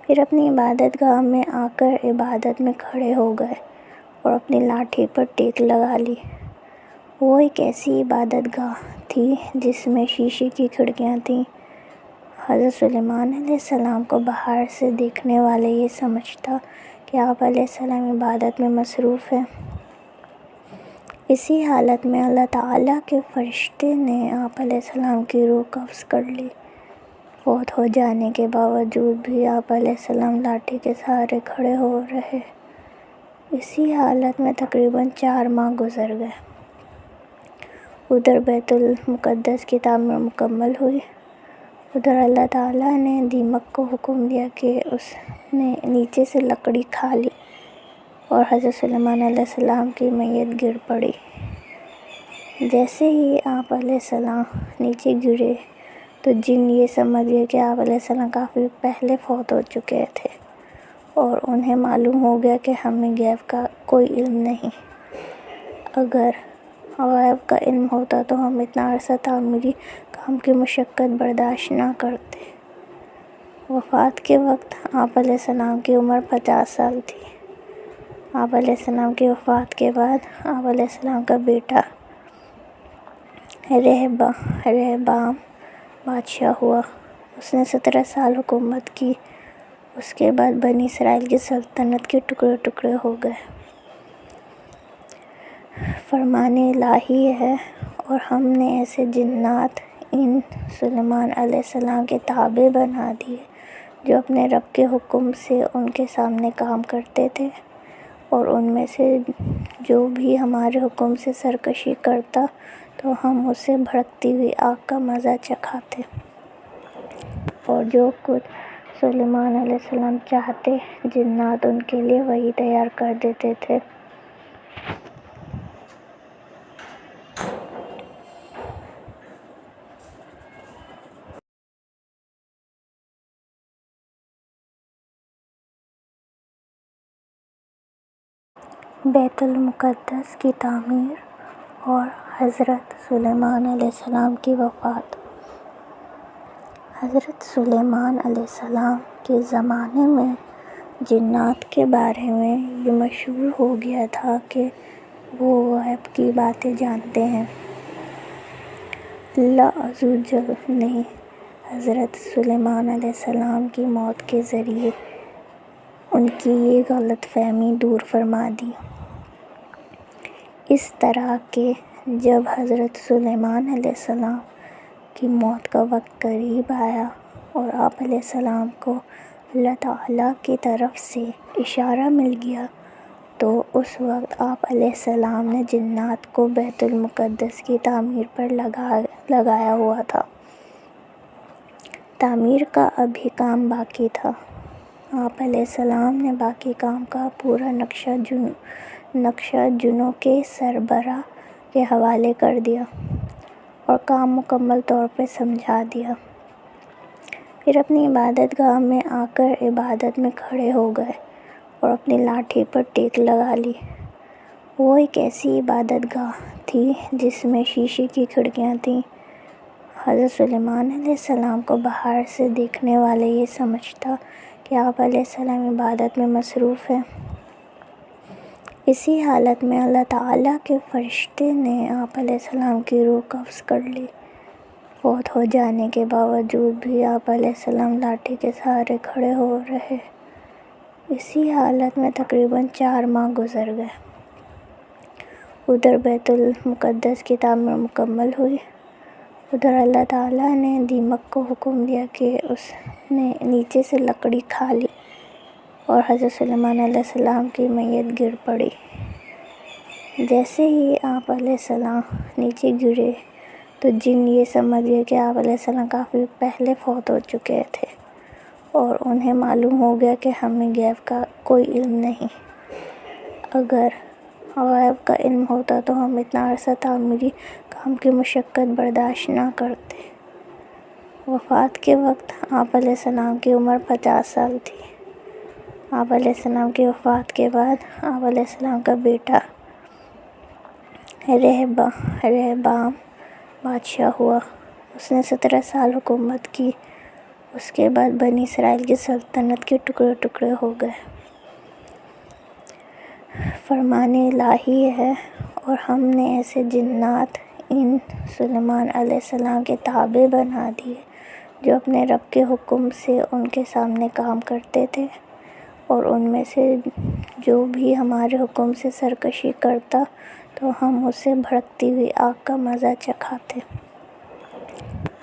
پھر اپنی عبادت گاہ میں آ کر عبادت میں کھڑے ہو گئے اور اپنی لاٹھی پر ٹیک لگا لی۔ وہ ایک ایسی عبادت گاہ تھی جس میں شیشے کی کھڑکیاں تھیں۔ حضرت سلیمان علیہ السلام کو باہر سے دیکھنے والا یہ سمجھتا کہ آپ علیہ السلام عبادت میں مصروف ہیں۔ اسی حالت میں اللہ تعالیٰ کے فرشتے نے آپ علیہ السلام کی روح قبض کر لی۔ فوت ہو جانے کے باوجود بھی آپ علیہ السلام لاٹھی کے سہارے کھڑے ہو رہے۔ اسی حالت میں تقریباً 4 ماہ گزر گئے۔ ادھر بیت المقدس کی تعمیر مکمل ہوئی، ادھر اللہ تعالیٰ نے دیمک کو حکم دیا کہ اس نے نیچے سے لکڑی کھا لی اور حضرت سلیمان علیہ السلام کی میت گر پڑی۔ جیسے ہی آپ علیہ السلام نیچے گرے تو جن یہ سمجھ گئے کہ آپ علیہ السلام کافی پہلے فوت ہو چکے تھے اور انہیں معلوم ہو گیا کہ ہمیں غیب کا کوئی علم نہیں۔ اگر غیب کا علم ہوتا تو ہم اتنا عرصہ تعمیری کام کی مشقت برداشت نہ کرتے۔ وفات کے وقت آپ علیہ السلام کی عمر 50 سال تھی۔ آپ علیہ السلام کی وفات کے بعد آپ علیہ السلام کا بیٹا رہبام بادشاہ ہوا۔ اس نے 17 سال حکومت کی۔ اس کے بعد بنی اسرائیل کی سلطنت کے ٹکڑے ٹکڑے ہو گئے۔ فرمان الہی ہے اور ہم نے ایسے جنات ان سلیمان علیہ السلام کے تابع بنا دیے جو اپنے رب کے حکم سے ان کے سامنے کام کرتے تھے، اور ان میں سے جو بھی ہمارے حکم سے سرکشی کرتا تو ہم اسے بھڑکتی ہوئی آگ کا مزہ چکھاتے، اور جو کچھ سلیمان علیہ السلام چاہتے جنات ان کے لیے وہی تیار کر دیتے تھے۔ بیت المقدس کی تعمیر اور حضرت سلیمان علیہ السلام کی وفات۔ حضرت سلیمان علیہ السلام کے زمانے میں جنات کے بارے میں یہ مشہور ہو گیا تھا کہ وہ غیب کی باتیں جانتے ہیں۔ اللہ عز و جل نے حضرت سلیمان علیہ السلام کی موت کے ذریعے ان کی یہ غلط فہمی دور فرما دی۔ اس طرح کہ جب حضرت سلیمان علیہ السلام کی موت کا وقت قریب آیا اور آپ علیہ السلام کو اللہ تعالیٰ کی طرف سے اشارہ مل گیا تو اس وقت آپ علیہ السلام نے جنات کو بیت المقدس کی تعمیر پر لگایا ہوا تھا۔ تعمیر کا ابھی کام باقی تھا۔ آپ علیہ السلام نے باقی کام کا پورا نقشہ جنوں کے سربراہ کے حوالے کر دیا اور کام مکمل طور پر سمجھا دیا۔ پھر اپنی عبادت گاہ میں آ کر عبادت میں کھڑے ہو گئے اور اپنی لاٹھی پر ٹیک لگا لی۔ وہ ایک ایسی عبادت گاہ تھی جس میں شیشے کی کھڑکیاں تھیں۔ حضرت سلیمان علیہ السلام کو باہر سے دیکھنے والا یہ سمجھتا کہ آپ علیہ السلام عبادت میں مصروف ہیں۔ اسی حالت میں اللہ تعالیٰ کے فرشتے نے آپ علیہ السلام کی روح قبض کر لی۔ فوت ہو جانے کے باوجود بھی آپ علیہ السلام لاٹھی کے سہارے کھڑے ہو رہے۔ اسی حالت میں تقریباً 4 ماہ گزر گئے۔ ادھر بیت المقدس کی تعمیر مکمل ہوئی۔ ادھر اللہ تعالیٰ نے دیمک کو حکم دیا کہ اس نے نیچے سے لکڑی کھا لی اور حضرت سلیمان علیہ السلام کی میت گر پڑی۔ جیسے ہی آپ علیہ السلام نیچے گرے تو جن یہ سمجھ گئے کہ آپ علیہ السلام کافی پہلے فوت ہو چکے تھے اور انہیں معلوم ہو گیا کہ ہمیں غیب کا کوئی علم نہیں۔ اگر غیب کا علم ہوتا تو ہم اتنا عرصہ تعمیری کام کی مشقت برداشت نہ کرتے۔ وفات کے وقت آپ علیہ السلام کی عمر 50 سال تھی۔ آپ علیہ السلام کی وفات کے بعد آپ علیہ السلام کا بیٹا رہبام بادشاہ ہوا۔ اس نے 17 سال حکومت کی۔ اس کے بعد بنی اسرائیل کی سلطنت کے ٹکڑے ٹکڑے ہو گئے۔ فرمان الہی ہے اور ہم نے ایسے جنات ان سلیمان علیہ السلام کے تابع بنا دیے جو اپنے رب کے حکم سے ان کے سامنے کام کرتے تھے، اور ان میں سے جو بھی ہمارے حکم سے سرکشی کرتا تو ہم اسے بھڑکتی ہوئی آگ کا مزہ چکھاتے،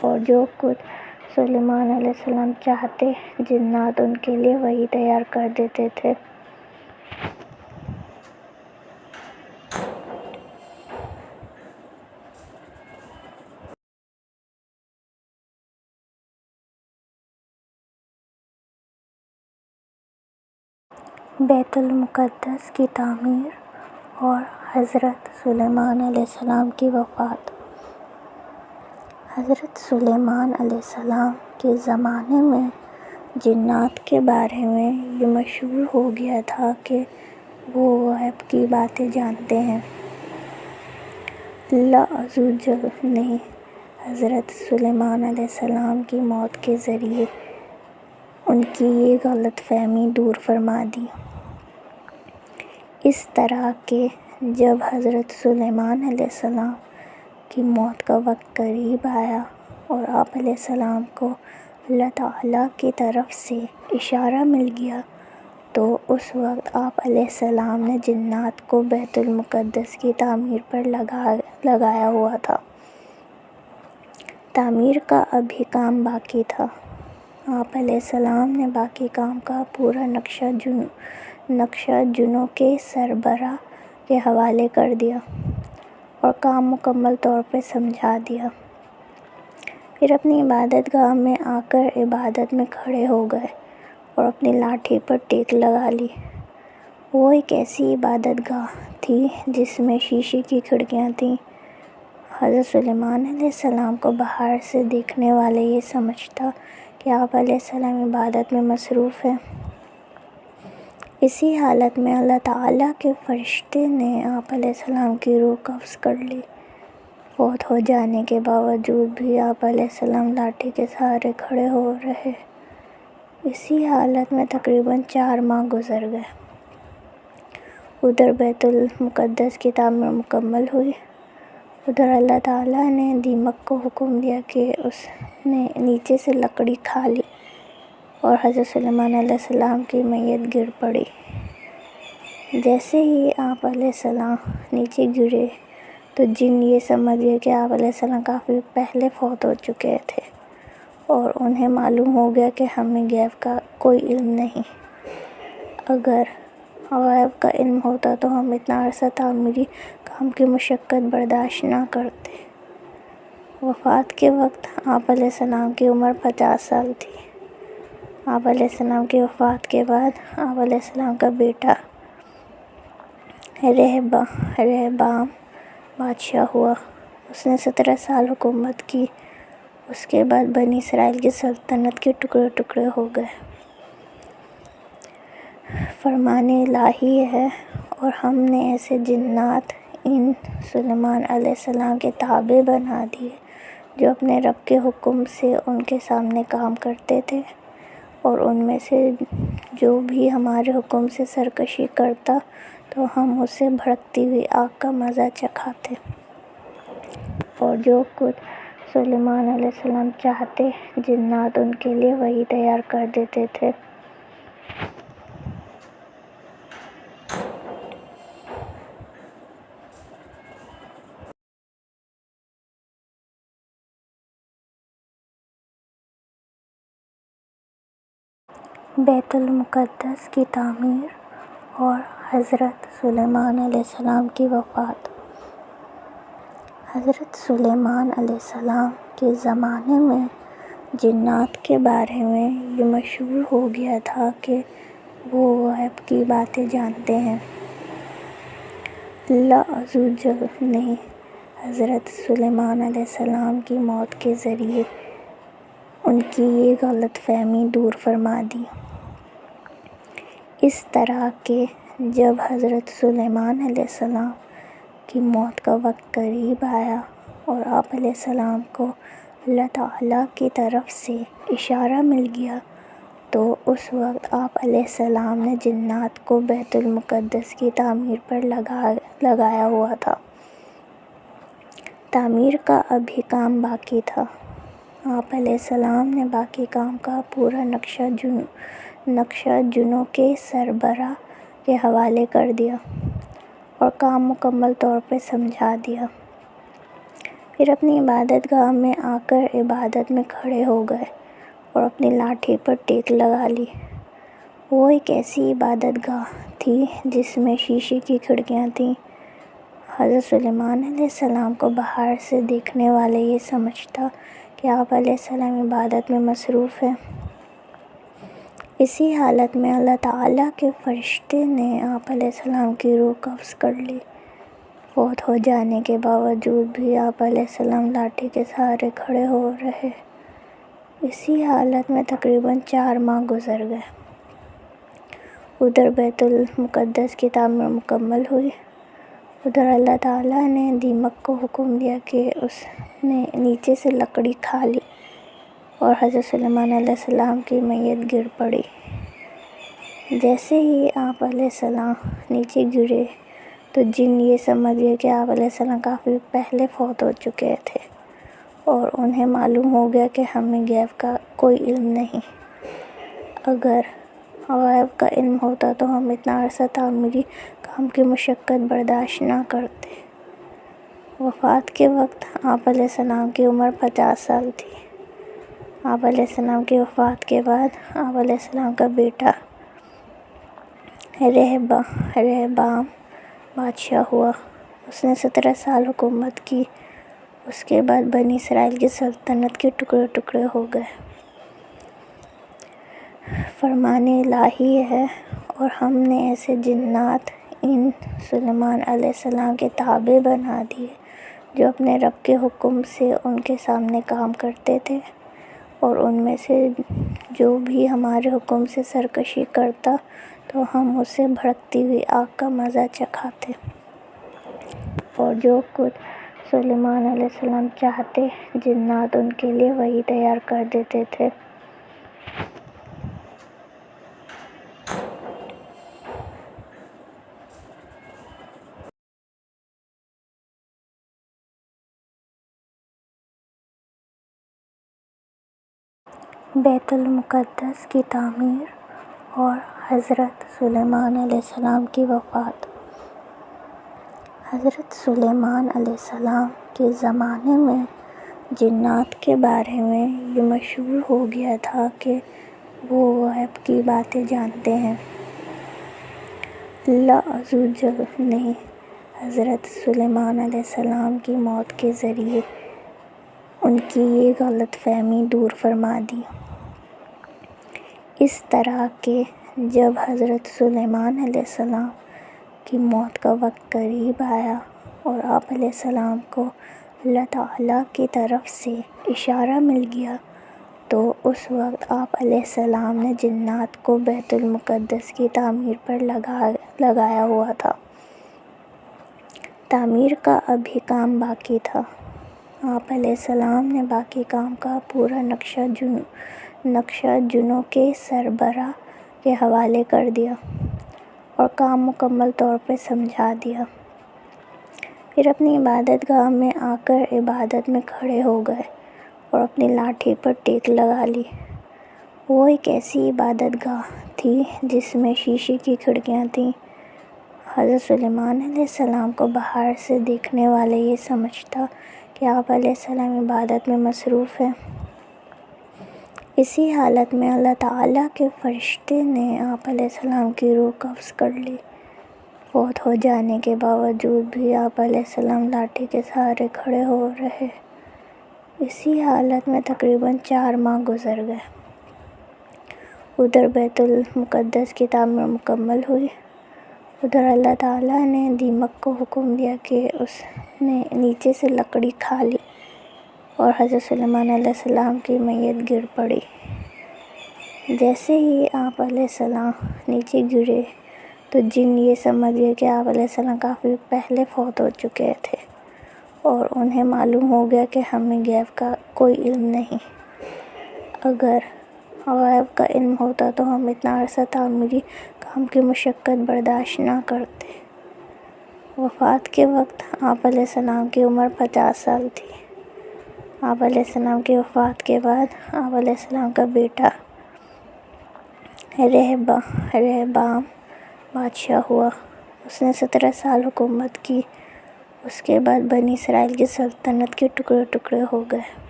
اور جو کچھ سلیمان علیہ السلام چاہتے جنات ان کے لیے وہی تیار کر دیتے تھے۔ بیت المقدس کی تعمیر اور حضرت سلیمان علیہ السلام کی وفات۔ حضرت سلیمان علیہ السلام کے زمانے میں جنات کے بارے میں یہ مشہور ہو گیا تھا کہ وہ غیب کی باتیں جانتے ہیں۔ اللہ عز و جل نے حضرت سلیمان علیہ السلام کی موت کے ذریعے ان کی یہ غلط فہمی دور فرما دی۔ اس طرح کہ جب حضرت سلیمان علیہ السلام کی موت کا وقت قریب آیا اور آپ علیہ السلام کو اللہ تعالیٰ کی طرف سے اشارہ مل گیا تو اس وقت آپ علیہ السلام نے جنات کو بیت المقدس کی تعمیر پر لگایا ہوا تھا۔ تعمیر کا ابھی کام باقی تھا۔ آپ علیہ السلام نے باقی کام کا پورا نقشہ جنوں کے سربراہ کے حوالے کر دیا اور کام مکمل طور پر سمجھا دیا۔ پھر اپنی عبادت گاہ میں آ کر عبادت میں کھڑے ہو گئے اور اپنی لاٹھی پر ٹیک لگا لی۔ وہ ایک ایسی عبادت گاہ تھی جس میں شیشے کی کھڑکیاں تھیں۔ حضرت سلیمان علیہ السلام کو باہر سے دیکھنے والا یہ سمجھتا کہ آپ علیہ السلام عبادت میں مصروف ہیں۔ اسی حالت میں اللہ تعالیٰ کے فرشتے نے آپ علیہ السلام کی روح قبض کر لی۔ فوت ہو جانے کے باوجود بھی آپ علیہ السلام لاٹھی کے سہارے کھڑے ہو رہے۔ اسی حالت میں تقریباً 4 ماہ گزر گئے۔ ادھر بیت المقدس کی تعمیر مکمل ہوئی۔ ادھر اللہ تعالیٰ نے دیمک کو حکم دیا کہ اس نے نیچے سے لکڑی کھا لی اور حضرت سلیمان علیہ السلام کی میت گر پڑی۔ جیسے ہی آپ علیہ السلام نیچے گرے تو جن یہ سمجھ گئے کہ آپ علیہ السلام کافی پہلے فوت ہو چکے تھے اور انہیں معلوم ہو گیا کہ ہمیں غیب کا کوئی علم نہیں۔ اگر غیب کا علم ہوتا تو ہم اتنا عرصہ تعمیری کام کی مشقت برداشت نہ کرتے۔ وفات کے وقت آپ علیہ السلام کی عمر 50 سال تھی۔ آپ علیہ السلام کی وفات کے بعد آپ علیہ السلام کا بیٹا رہبام بادشاہ ہوا۔ اس نے 17 سال حکومت کی۔ اس کے بعد بنی اسرائیل کی سلطنت کے ٹکڑے ٹکڑے ہو گئے۔ فرمان الہی ہے اور ہم نے ایسے جنات ان سلیمان علیہ السلام کے تابع بنا دیے جو اپنے رب کے حکم سے ان کے سامنے کام کرتے تھے، اور ان میں سے جو بھی ہمارے حکم سے سرکشی کرتا تو ہم اسے بھڑکتی ہوئی آگ کا مزہ چکھاتے، اور جو کچھ سلیمان علیہ السلام چاہتے جنات ان کے لیے وہی تیار کر دیتے تھے۔ بیت المقدس کی تعمیر اور حضرت سلیمان علیہ السلام کی وفات۔ حضرت سلیمان علیہ السلام کے زمانے میں جنات کے بارے میں یہ مشہور ہو گیا تھا کہ وہ غیب کی باتیں جانتے ہیں۔ اللہ عز و جل نے حضرت سلیمان علیہ السلام کی موت کے ذریعے ان کی یہ غلط فہمی دور فرما دی۔ اس طرح کہ جب حضرت سلیمان علیہ السلام کی موت کا وقت قریب آیا اور آپ علیہ السلام کو اللہ تعالیٰ کی طرف سے اشارہ مل گیا تو اس وقت آپ علیہ السلام نے جنات کو بیت المقدس کی تعمیر پر لگایا ہوا تھا۔ تعمیر کا ابھی کام باقی تھا۔ آپ علیہ السلام نے باقی کام کا پورا نقشہ جنوں کے سربراہ کے حوالے کر دیا اور کام مکمل طور پر سمجھا دیا۔ پھر اپنی عبادت گاہ میں آ کر عبادت میں کھڑے ہو گئے اور اپنی لاٹھی پر ٹیک لگا لی۔ وہ ایک ایسی عبادت گاہ تھی جس میں شیشے کی کھڑکیاں تھیں۔ حضرت سلیمان علیہ السلام کو باہر سے دیکھنے والا یہ سمجھتا کہ آپ علیہ السلام عبادت میں مصروف ہیں۔ اسی حالت میں اللہ تعالیٰ کے فرشتے نے آپ علیہ السلام کی روح قبض کر لی۔ فوت ہو جانے کے باوجود بھی آپ علیہ السلام لاٹھی کے سہارے کھڑے ہو رہے۔ اسی حالت میں تقریباً 4 ماہ گزر گئے۔ ادھر بیت المقدس کی تعمیر مکمل ہوئی، ادھر اللہ تعالیٰ نے دیمک کو حکم دیا کہ اس نے نیچے سے لکڑی کھا لی اور حضرت سلیمان علیہ السلام کی میت گر پڑی۔ جیسے ہی آپ علیہ السلام نیچے گرے تو جن یہ سمجھ گئے کہ آپ علیہ السلام کافی پہلے فوت ہو چکے تھے، اور انہیں معلوم ہو گیا کہ ہمیں غیب کا کوئی علم نہیں۔ اگر غیب کا علم ہوتا تو ہم اتنا عرصہ تعمیری کام کی مشقت برداشت نہ کرتے۔ وفات کے وقت آپ علیہ السلام کی عمر 50 سال تھی۔ آپ علیہ السلام کی وفات کے بعد آپ علیہ السلام کا بیٹا رہبام بادشاہ ہوا۔ اس نے 17 سال حکومت کی۔ اس کے بعد بنی اسرائیل کی سلطنت کے ٹکڑے ٹکڑے ہو گئے۔ فرمان الہی ہے اور ہم نے ایسے جنات ان سلیمان علیہ السلام کے تابع بنا دیے جو اپنے رب کے حکم سے ان کے سامنے کام کرتے تھے، اور ان میں سے جو بھی ہمارے حکم سے سرکشی کرتا تو ہم اسے بھڑکتی ہوئی آگ کا مزہ چکھاتے، اور جو کچھ سلیمان علیہ السلام چاہتے جنات ان کے لیے وہی تیار کر دیتے تھے۔ بیت المقدس کی تعمیر اور حضرت سلیمان علیہ السلام کی وفات۔ حضرت سلیمان علیہ السلام کے زمانے میں جنات کے بارے میں یہ مشہور ہو گیا تھا کہ وہ غیب کی باتیں جانتے ہیں۔ اللہ عز و جل نے حضرت سلیمان علیہ السلام کی موت کے ذریعے ان کی یہ غلط فہمی دور فرما دی۔ اس طرح کہ جب حضرت سلیمان علیہ السلام کی موت کا وقت قریب آیا اور آپ علیہ السلام کو اللہ تعالیٰ کی طرف سے اشارہ مل گیا تو اس وقت آپ علیہ السلام نے جنات کو بیت المقدس کی تعمیر پر لگایا ہوا تھا۔ تعمیر کا ابھی کام باقی تھا۔ آپ علیہ السلام نے باقی کام کا پورا نقشہ جنوں کے سربراہ کے حوالے کر دیا اور کام مکمل طور پر سمجھا دیا۔ پھر اپنی عبادت گاہ میں آ کر عبادت میں کھڑے ہو گئے اور اپنی لاٹھی پر ٹیک لگا لی۔ وہ ایک ایسی عبادت گاہ تھی جس میں شیشے کی کھڑکیاں تھیں۔ حضرت سلیمان علیہ السلام کو باہر سے دیکھنے والا یہ سمجھتا کہ آپ علیہ السلام عبادت میں مصروف ہیں۔ اسی حالت میں اللہ تعالیٰ کے فرشتے نے آپ علیہ السلام کی روح قبض کر لی۔ فوت ہو جانے کے باوجود بھی آپ علیہ السلام لاٹھی کے سہارے کھڑے ہو رہے۔ اسی حالت میں تقریباً 4 ماہ گزر گئے۔ ادھر بیت المقدس کی تعمیر مکمل ہوئی، ادھر اللہ تعالیٰ نے دیمک کو حکم دیا کہ اس نے نیچے سے لکڑی کھا لی اور حضرت سلیمان علیہ السلام کی میت گر پڑی۔ جیسے ہی آپ علیہ السلام نیچے گرے تو جن یہ سمجھ گئے کہ آپ علیہ السلام کافی پہلے فوت ہو چکے تھے اور انہیں معلوم ہو گیا کہ ہمیں غیب کا کوئی علم نہیں۔ اگر غیب کا علم ہوتا تو ہم اتنا عرصہ تعمیری کام کی مشقت برداشت نہ کرتے۔ وفات کے وقت آپ علیہ السلام کی عمر 50 سال تھی۔ آپ علیہ السلام کی وفات کے بعد آپ علیہ السلام کا بیٹا رہبام بادشاہ ہوا۔ اس نے 17 سال حکومت کی۔ اس کے بعد بنی اسرائیل کی سلطنت کے ٹکڑے ٹکڑے ہو گئے۔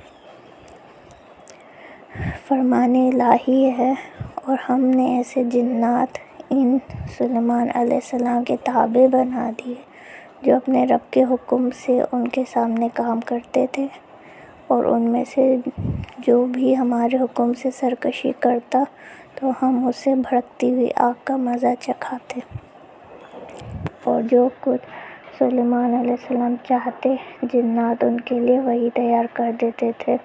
فرمان الہی ہے اور ہم نے ایسے جنات ان سلیمان علیہ السلام کے تابع بنا دیے جو اپنے رب کے حکم سے ان کے سامنے کام کرتے تھے، اور ان میں سے جو بھی ہمارے حکم سے سرکشی کرتا تو ہم اسے بھڑکتی ہوئی آگ کا مزہ چکھاتے، اور جو کچھ سلیمان علیہ السلام چاہتے جنات ان کے لیے وہی تیار کر دیتے تھے۔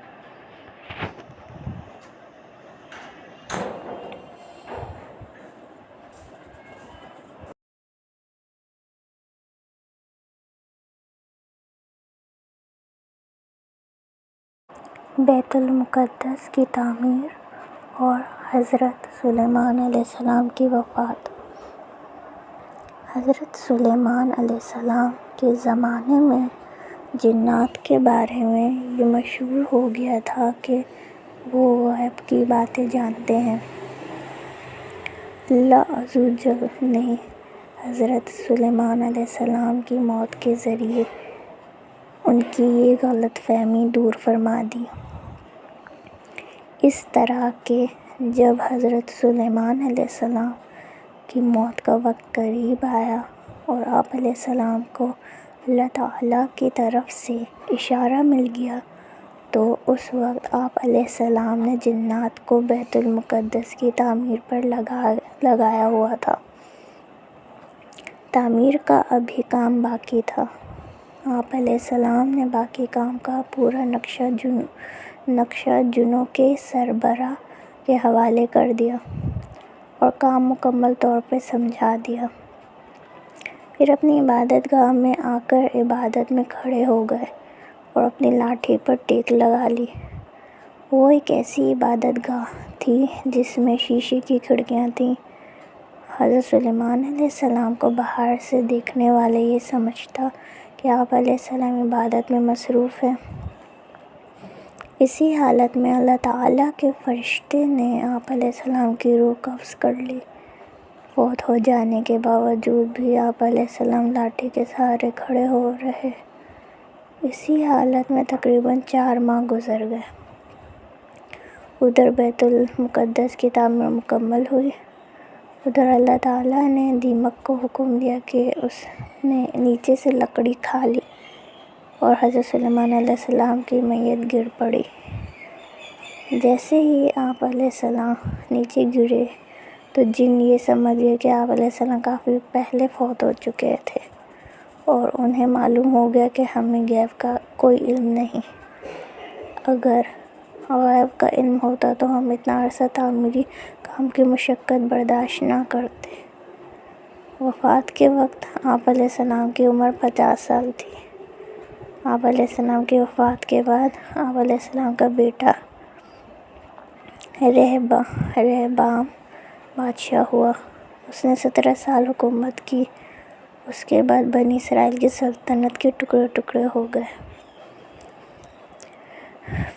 بیت المقدس کی تعمیر اور حضرت سلیمان علیہ السلام کی وفات۔ حضرت سلیمان علیہ السلام کے زمانے میں جنات کے بارے میں یہ مشہور ہو گیا تھا کہ وہ غیب کی باتیں جانتے ہیں۔ اللہ عز و جل نے حضرت سلیمان علیہ السلام کی موت کے ذریعے ان کی یہ غلط فہمی دور فرما دی۔ اس طرح کہ جب حضرت سلیمان علیہ السلام کی موت کا وقت قریب آیا اور آپ علیہ السلام کو اللہ تعالیٰ کی طرف سے اشارہ مل گیا تو اس وقت آپ علیہ السلام نے جنات کو بیت المقدس کی تعمیر پر لگایا ہوا تھا۔ تعمیر کا ابھی کام باقی تھا۔ آپ علیہ السلام نے باقی کام کا پورا نقشہ جنوں کے سربراہ کے حوالے کر دیا اور کام مکمل طور پر سمجھا دیا۔ پھر اپنی عبادت گاہ میں آ کر عبادت میں کھڑے ہو گئے اور اپنی لاٹھی پر ٹیک لگا لی۔ وہ ایک ایسی عبادت گاہ تھی جس میں شیشے کی کھڑکیاں تھیں۔ حضرت سلیمان علیہ السلام کو باہر سے دیکھنے والا یہ سمجھتا کہ آپ علیہ السلام عبادت میں مصروف ہیں۔ اسی حالت میں اللہ تعالیٰ کے فرشتے نے آپ علیہ السلام کی روح قبض کر لی۔ فوت ہو جانے کے باوجود بھی آپ علیہ السلام لاٹھی کے سہارے کھڑے ہو رہے۔ اسی حالت میں تقریباً 4 ماہ گزر گئے۔ ادھر بیت المقدس کی تعمیر مکمل ہوئی، ادھر اللہ تعالیٰ نے دیمک کو حکم دیا کہ اس نے نیچے سے لکڑی کھا لی اور حضرت سلیمان علیہ السلام کی میت گر پڑی۔ جیسے ہی آپ علیہ السلام نیچے گرے تو جن یہ سمجھ گئے کہ آپ علیہ السلام کافی پہلے فوت ہو چکے تھے اور انہیں معلوم ہو گیا کہ ہمیں غیب کا کوئی علم نہیں۔ اگر غیب کا علم ہوتا تو ہم اتنا عرصہ تعمیری کام کی مشقت برداشت نہ کرتے۔ وفات کے وقت آپ علیہ السلام کی عمر 50 سال تھی۔ آپ علیہ السلام کی وفات کے بعد آپ علیہ السلام کا بیٹا رہبام بادشاہ ہوا۔ اس نے 17 سال حکومت کی۔ اس کے بعد بنی اسرائیل کی سلطنت کے ٹکڑے ٹکڑے ہو گئے۔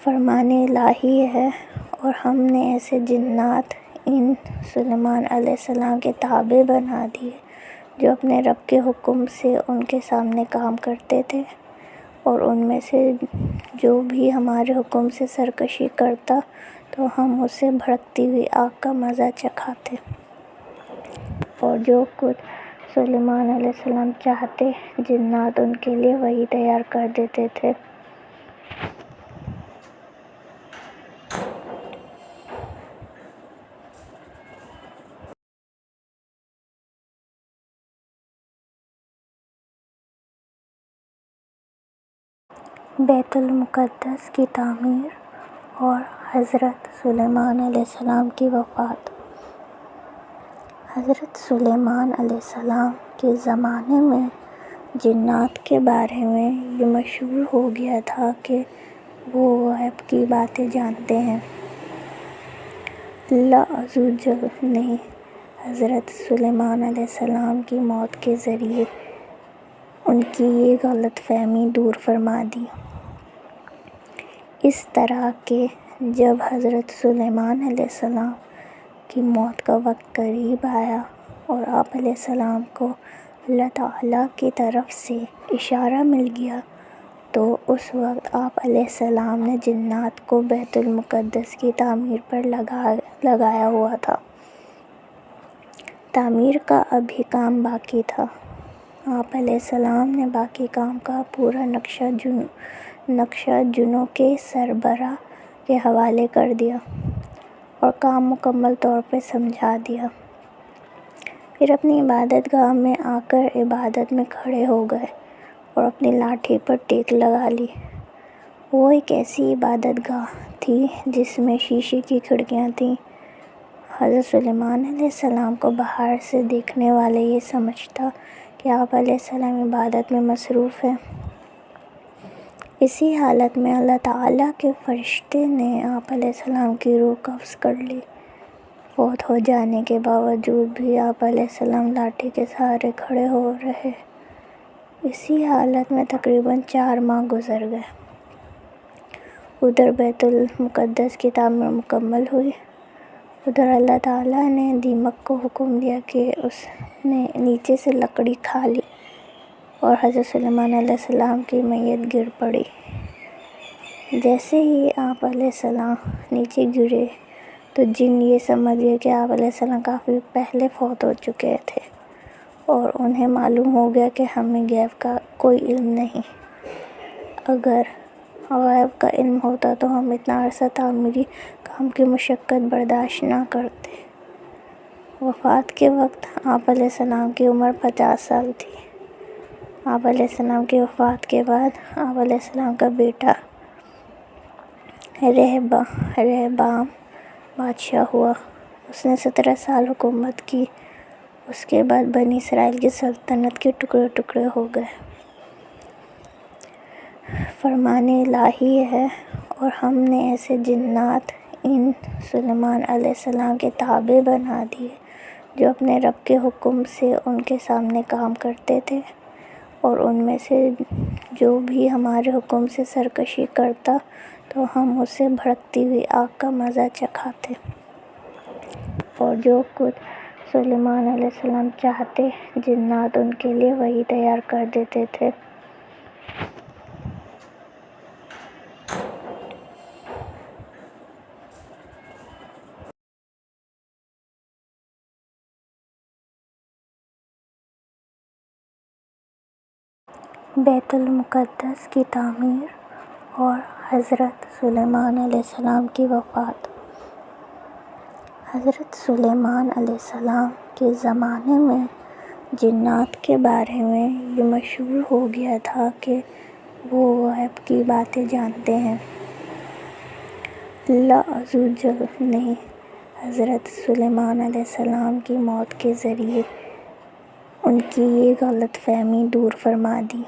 فرمان الہی ہے اور ہم نے ایسے جنات ان سلیمان علیہ السلام کے تابع بنا دیے جو اپنے رب کے حکم سے ان کے سامنے کام کرتے تھے، اور ان میں سے جو بھی ہمارے حکم سے سرکشی کرتا تو ہم اسے بھڑکتی ہوئی آگ کا مزہ چکھاتے، اور جو کچھ سلیمان علیہ السلام چاہتے جنات ان کے لیے وہی تیار کر دیتے تھے۔ بیت المقدس کی تعمیر اور حضرت سلیمان علیہ السلام کی وفات۔ حضرت سلیمان علیہ السلام کے زمانے میں جنات کے بارے میں یہ مشہور ہو گیا تھا کہ وہ غیب کی باتیں جانتے ہیں۔ اللہ عز و جل نے حضرت سلیمان علیہ السلام کی موت کے ذریعے ان کی یہ غلط فہمی دور فرما دی۔ اس طرح کہ جب حضرت سلیمان علیہ السلام کی موت کا وقت قریب آیا اور آپ علیہ السلام کو اللہ تعالیٰ کی طرف سے اشارہ مل گیا تو اس وقت آپ علیہ السلام نے جنات کو بیت المقدس کی تعمیر پر لگایا ہوا تھا۔ تعمیر کا ابھی کام باقی تھا۔ آپ علیہ السلام نے باقی کام کا پورا نقشہ جنوں کے سربراہ کے حوالے کر دیا اور کام مکمل طور پر سمجھا دیا۔ پھر اپنی عبادت گاہ میں آ کر عبادت میں کھڑے ہو گئے اور اپنی لاٹھی پر ٹیک لگا لی۔ وہ ایک ایسی عبادت گاہ تھی جس میں شیشے کی کھڑکیاں تھیں۔ حضرت سلیمان علیہ السلام کو باہر سے دیکھنے والا یہ سمجھتا کہ آپ علیہ السلام عبادت میں مصروف ہیں۔ اسی حالت میں اللہ تعالیٰ کے فرشتے نے آپ علیہ السلام کی روح قبض کر لی۔ فوت ہو جانے کے باوجود بھی آپ علیہ السلام لاٹھی کے سہارے کھڑے ہو رہے۔ اسی حالت میں تقریباً 4 ماہ گزر گئے۔ ادھر بیت المقدس کی تعمیر مکمل ہوئی، ادھر اللہ تعالیٰ نے دیمک کو حکم دیا کہ اس نے نیچے سے لکڑی کھا لی اور حضرت سلیمان علیہ السلام کی میت گر پڑی۔ جیسے ہی آپ علیہ السلام نیچے گرے تو جن یہ سمجھ گئے کہ آپ علیہ السلام کافی پہلے فوت ہو چکے تھے، اور انہیں معلوم ہو گیا کہ ہمیں غیب کا کوئی علم نہیں۔ اگر غیب کا علم ہوتا تو ہم اتنا عرصہ تعمیری کام کی مشقت برداشت نہ کرتے۔ وفات کے وقت آپ علیہ السلام کی عمر 50 سال تھی۔ آپ علیہ السلام کی وفات کے بعد آپ علیہ السلام کا بیٹا رہبام بادشاہ ہوا۔ اس نے 17 سال حکومت کی۔ اس کے بعد بنی اسرائیل کی سلطنت کے ٹکڑے ٹکڑے ہو گئے۔ فرمان الہی ہے اور ہم نے ایسے جنات ان سلیمان علیہ السلام کے تابع بنا دیے جو اپنے رب کے حکم سے ان کے سامنے کام کرتے تھے، اور ان میں سے جو بھی ہمارے حکم سے سرکشی کرتا تو ہم اسے بھڑکتی ہوئی آگ کا مزہ چکھاتے، اور جو کچھ سلیمان علیہ السلام چاہتے جنات ان کے لیے وہی تیار کر دیتے تھے۔ بیت المقدس کی تعمیر اور حضرت سلیمان علیہ السلام کی وفات۔ حضرت سلیمان علیہ السلام کے زمانے میں جنات کے بارے میں یہ مشہور ہو گیا تھا کہ وہ غیب کی باتیں جانتے ہیں۔ اللہ عزوجل نے حضرت سلیمان علیہ السلام کی موت کے ذریعے ان کی یہ غلط فہمی دور فرما دی۔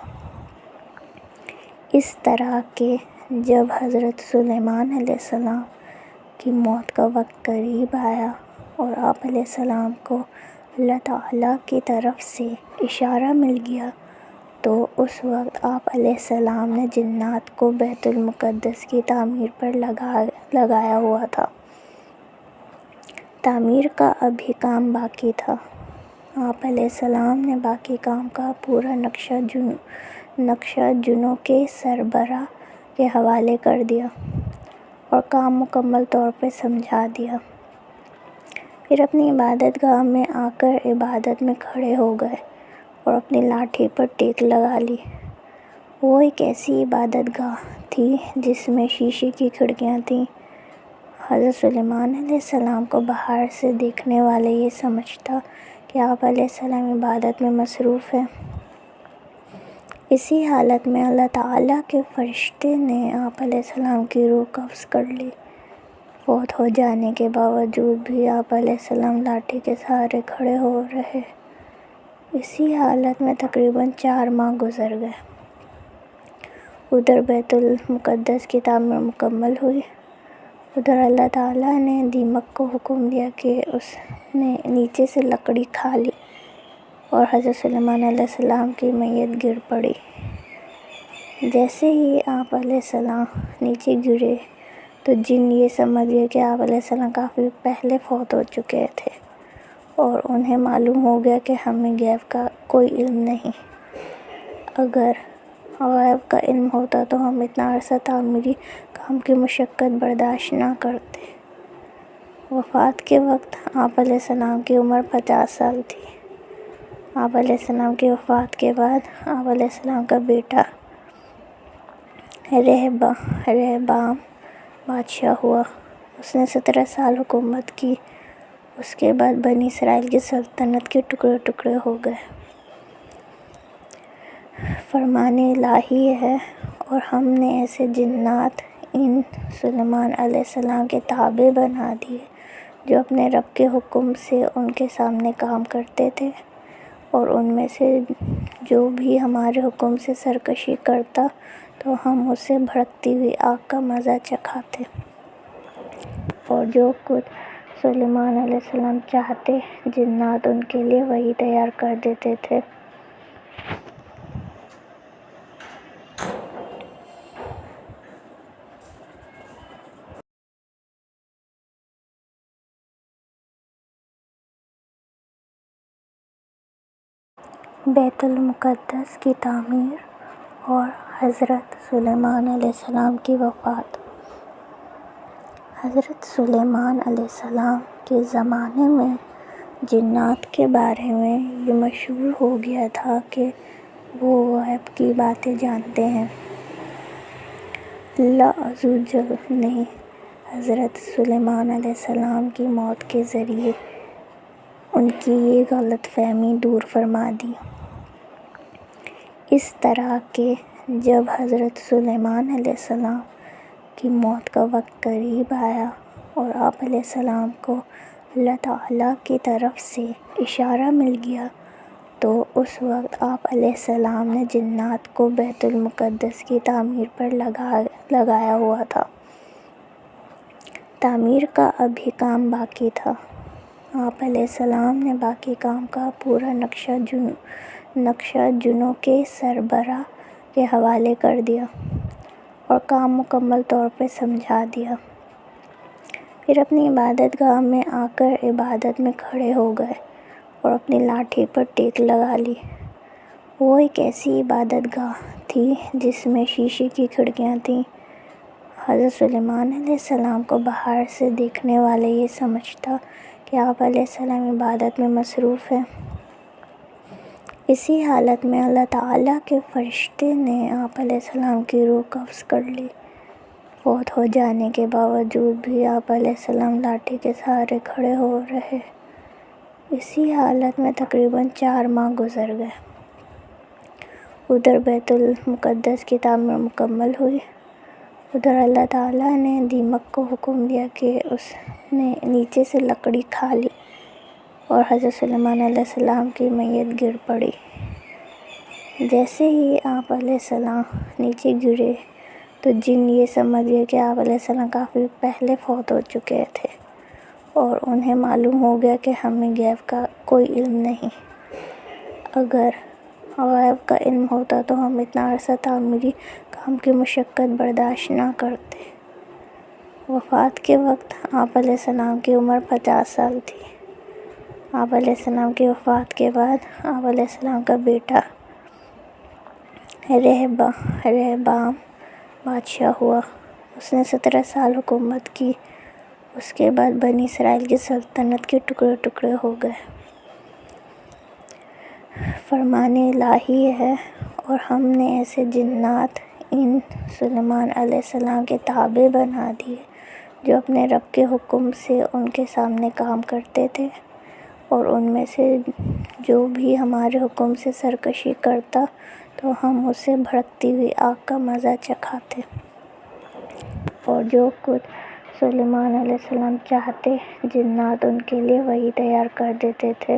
اس طرح کہ جب حضرت سلیمان علیہ السلام کی موت کا وقت قریب آیا اور آپ علیہ السلام کو اللہ تعالیٰ کی طرف سے اشارہ مل گیا تو اس وقت آپ علیہ السلام نے جنات کو بیت المقدس کی تعمیر پر لگایا ہوا تھا۔ تعمیر کا ابھی کام باقی تھا۔ آپ علیہ السلام نے باقی کام کا پورا نقشہ جنوں کے سربراہ کے حوالے کر دیا اور کام مکمل طور پر سمجھا دیا۔ پھر اپنی عبادت گاہ میں آ کر عبادت میں کھڑے ہو گئے اور اپنی لاٹھی پر ٹیک لگا لی۔ وہ ایک ایسی عبادت گاہ تھی جس میں شیشے کی کھڑکیاں تھیں۔ حضرت سلیمان علیہ السلام کو باہر سے دیکھنے والا یہ سمجھتا کہ آپ علیہ السلام عبادت میں مصروف ہیں۔ اسی حالت میں اللہ تعالیٰ کے فرشتے نے آپ علیہ السلام کی روح قبض کر لی۔ فوت ہو جانے کے باوجود بھی آپ علیہ السلام لاٹھی کے سہارے کھڑے ہو رہے۔ اسی حالت میں تقریباً 4 ماہ گزر گئے۔ ادھر بیت المقدس کی تعمیر مکمل ہوئی، ادھر اللہ تعالیٰ نے دیمک کو حکم دیا کہ اس نے نیچے سے لکڑی کھا لی اور حضرت سلیمان علیہ السلام کی میت گر پڑی۔ جیسے ہی آپ علیہ السلام نیچے گرے تو جن یہ سمجھ گئے کہ آپ علیہ السلام کافی پہلے فوت ہو چکے تھے اور انہیں معلوم ہو گیا کہ ہمیں غیب کا کوئی علم نہیں۔ اگر غیب کا علم ہوتا تو ہم اتنا عرصہ تعمیری کام کی مشقت برداشت نہ کرتے۔ وفات کے وقت آپ علیہ السلام کی عمر 50 سال تھی۔ آپ علیہ السلام کی وفات کے بعد آپ علیہ السلام کا بیٹا رہبام بادشاہ ہوا۔ اس نے 17 سال حکومت کی۔ اس کے بعد بنی اسرائیل کی سلطنت کے ٹکڑے ٹکڑے ہو گئے۔ فرمان الہی ہے اور ہم نے ایسے جنات ان سلیمان علیہ السلام کے تابع بنا دیے جو اپنے رب کے حکم سے ان کے سامنے کام کرتے تھے، اور ان میں سے جو بھی ہمارے حکم سے سرکشی کرتا تو ہم اسے بھڑکتی ہوئی آگ کا مزہ چکھاتے، اور جو کچھ سلیمان علیہ السلام چاہتے جنات ان کے لیے وہی تیار کر دیتے تھے۔ بیت المقدس کی تعمیر اور حضرت سلیمان علیہ السلام کی وفات۔ حضرت سلیمان علیہ السلام کے زمانے میں جنات کے بارے میں یہ مشہور ہو گیا تھا کہ وہ غیب کی باتیں جانتے ہیں۔ اللہ عزوجل نے حضرت سلیمان علیہ السلام کی موت کے ذریعے ان کی یہ غلط فہمی دور فرما دی۔ اس طرح کہ جب حضرت سلیمان علیہ السلام کی موت کا وقت قریب آیا اور آپ علیہ السلام کو اللہ تعالیٰ کی طرف سے اشارہ مل گیا تو اس وقت آپ علیہ السلام نے جنات کو بیت المقدس کی تعمیر پر لگایا ہوا تھا۔ تعمیر کا ابھی کام باقی تھا۔ آپ علیہ السلام نے باقی کام کا پورا نقشہ جنوں کے سربراہ کے حوالے کر دیا اور کام مکمل طور پر سمجھا دیا۔ پھر اپنی عبادت گاہ میں آ کر عبادت میں کھڑے ہو گئے اور اپنی لاٹھی پر ٹیک لگا لی۔ وہ ایک ایسی عبادت گاہ تھی جس میں شیشے کی کھڑکیاں تھیں۔ حضرت سلیمان علیہ السلام کو باہر سے دیکھنے والا یہ سمجھتا کہ آپ علیہ السلام عبادت میں مصروف ہیں۔ اسی حالت میں اللہ تعالیٰ کے فرشتے نے آپ علیہ السلام کی روح قبض کر لی۔ فوت ہو جانے کے باوجود بھی آپ علیہ السلام لاٹھی کے سہارے کھڑے ہو رہے۔ اسی حالت میں تقریباً 4 ماہ گزر گئے۔ ادھر بیت المقدس کی تعمیر مکمل ہوئی، ادھر اللہ تعالیٰ نے دیمک کو حکم دیا کہ اس نے نیچے سے لکڑی کھا لی اور حضرت سلیمان علیہ السلام کی میت گر پڑی۔ جیسے ہی آپ علیہ السلام نیچے گرے تو جن یہ سمجھ گئے کہ آپ علیہ السلام کافی پہلے فوت ہو چکے تھے، اور انہیں معلوم ہو گیا کہ ہمیں غیب کا کوئی علم نہیں۔ اگر غیب کا علم ہوتا تو ہم اتنا عرصہ تعمیری کام کی مشقت برداشت نہ کرتے۔ وفات کے وقت آپ علیہ السلام کی عمر 50 سال تھی۔ آپ علیہ السلام کی وفات کے بعد آپ علیہ السلام کا بیٹا رہبام بادشاہ ہوا۔ اس نے 17 سال حکومت کی۔ اس کے بعد بنی اسرائیل کی سلطنت کے ٹکڑے ٹکڑے ہو گئے۔ فرمان الہی ہے، اور ہم نے ایسے جنات ان سلیمان علیہ السلام کے تابع بنا دیے جو اپنے رب کے حکم سے ان کے سامنے کام کرتے تھے، اور ان میں سے جو بھی ہمارے حکم سے سرکشی کرتا تو ہم اسے بھڑکتی ہوئی آگ کا مزہ چکھاتے، اور جو کچھ سلیمان علیہ السلام چاہتے جنات ان کے لیے وہی تیار کر دیتے تھے۔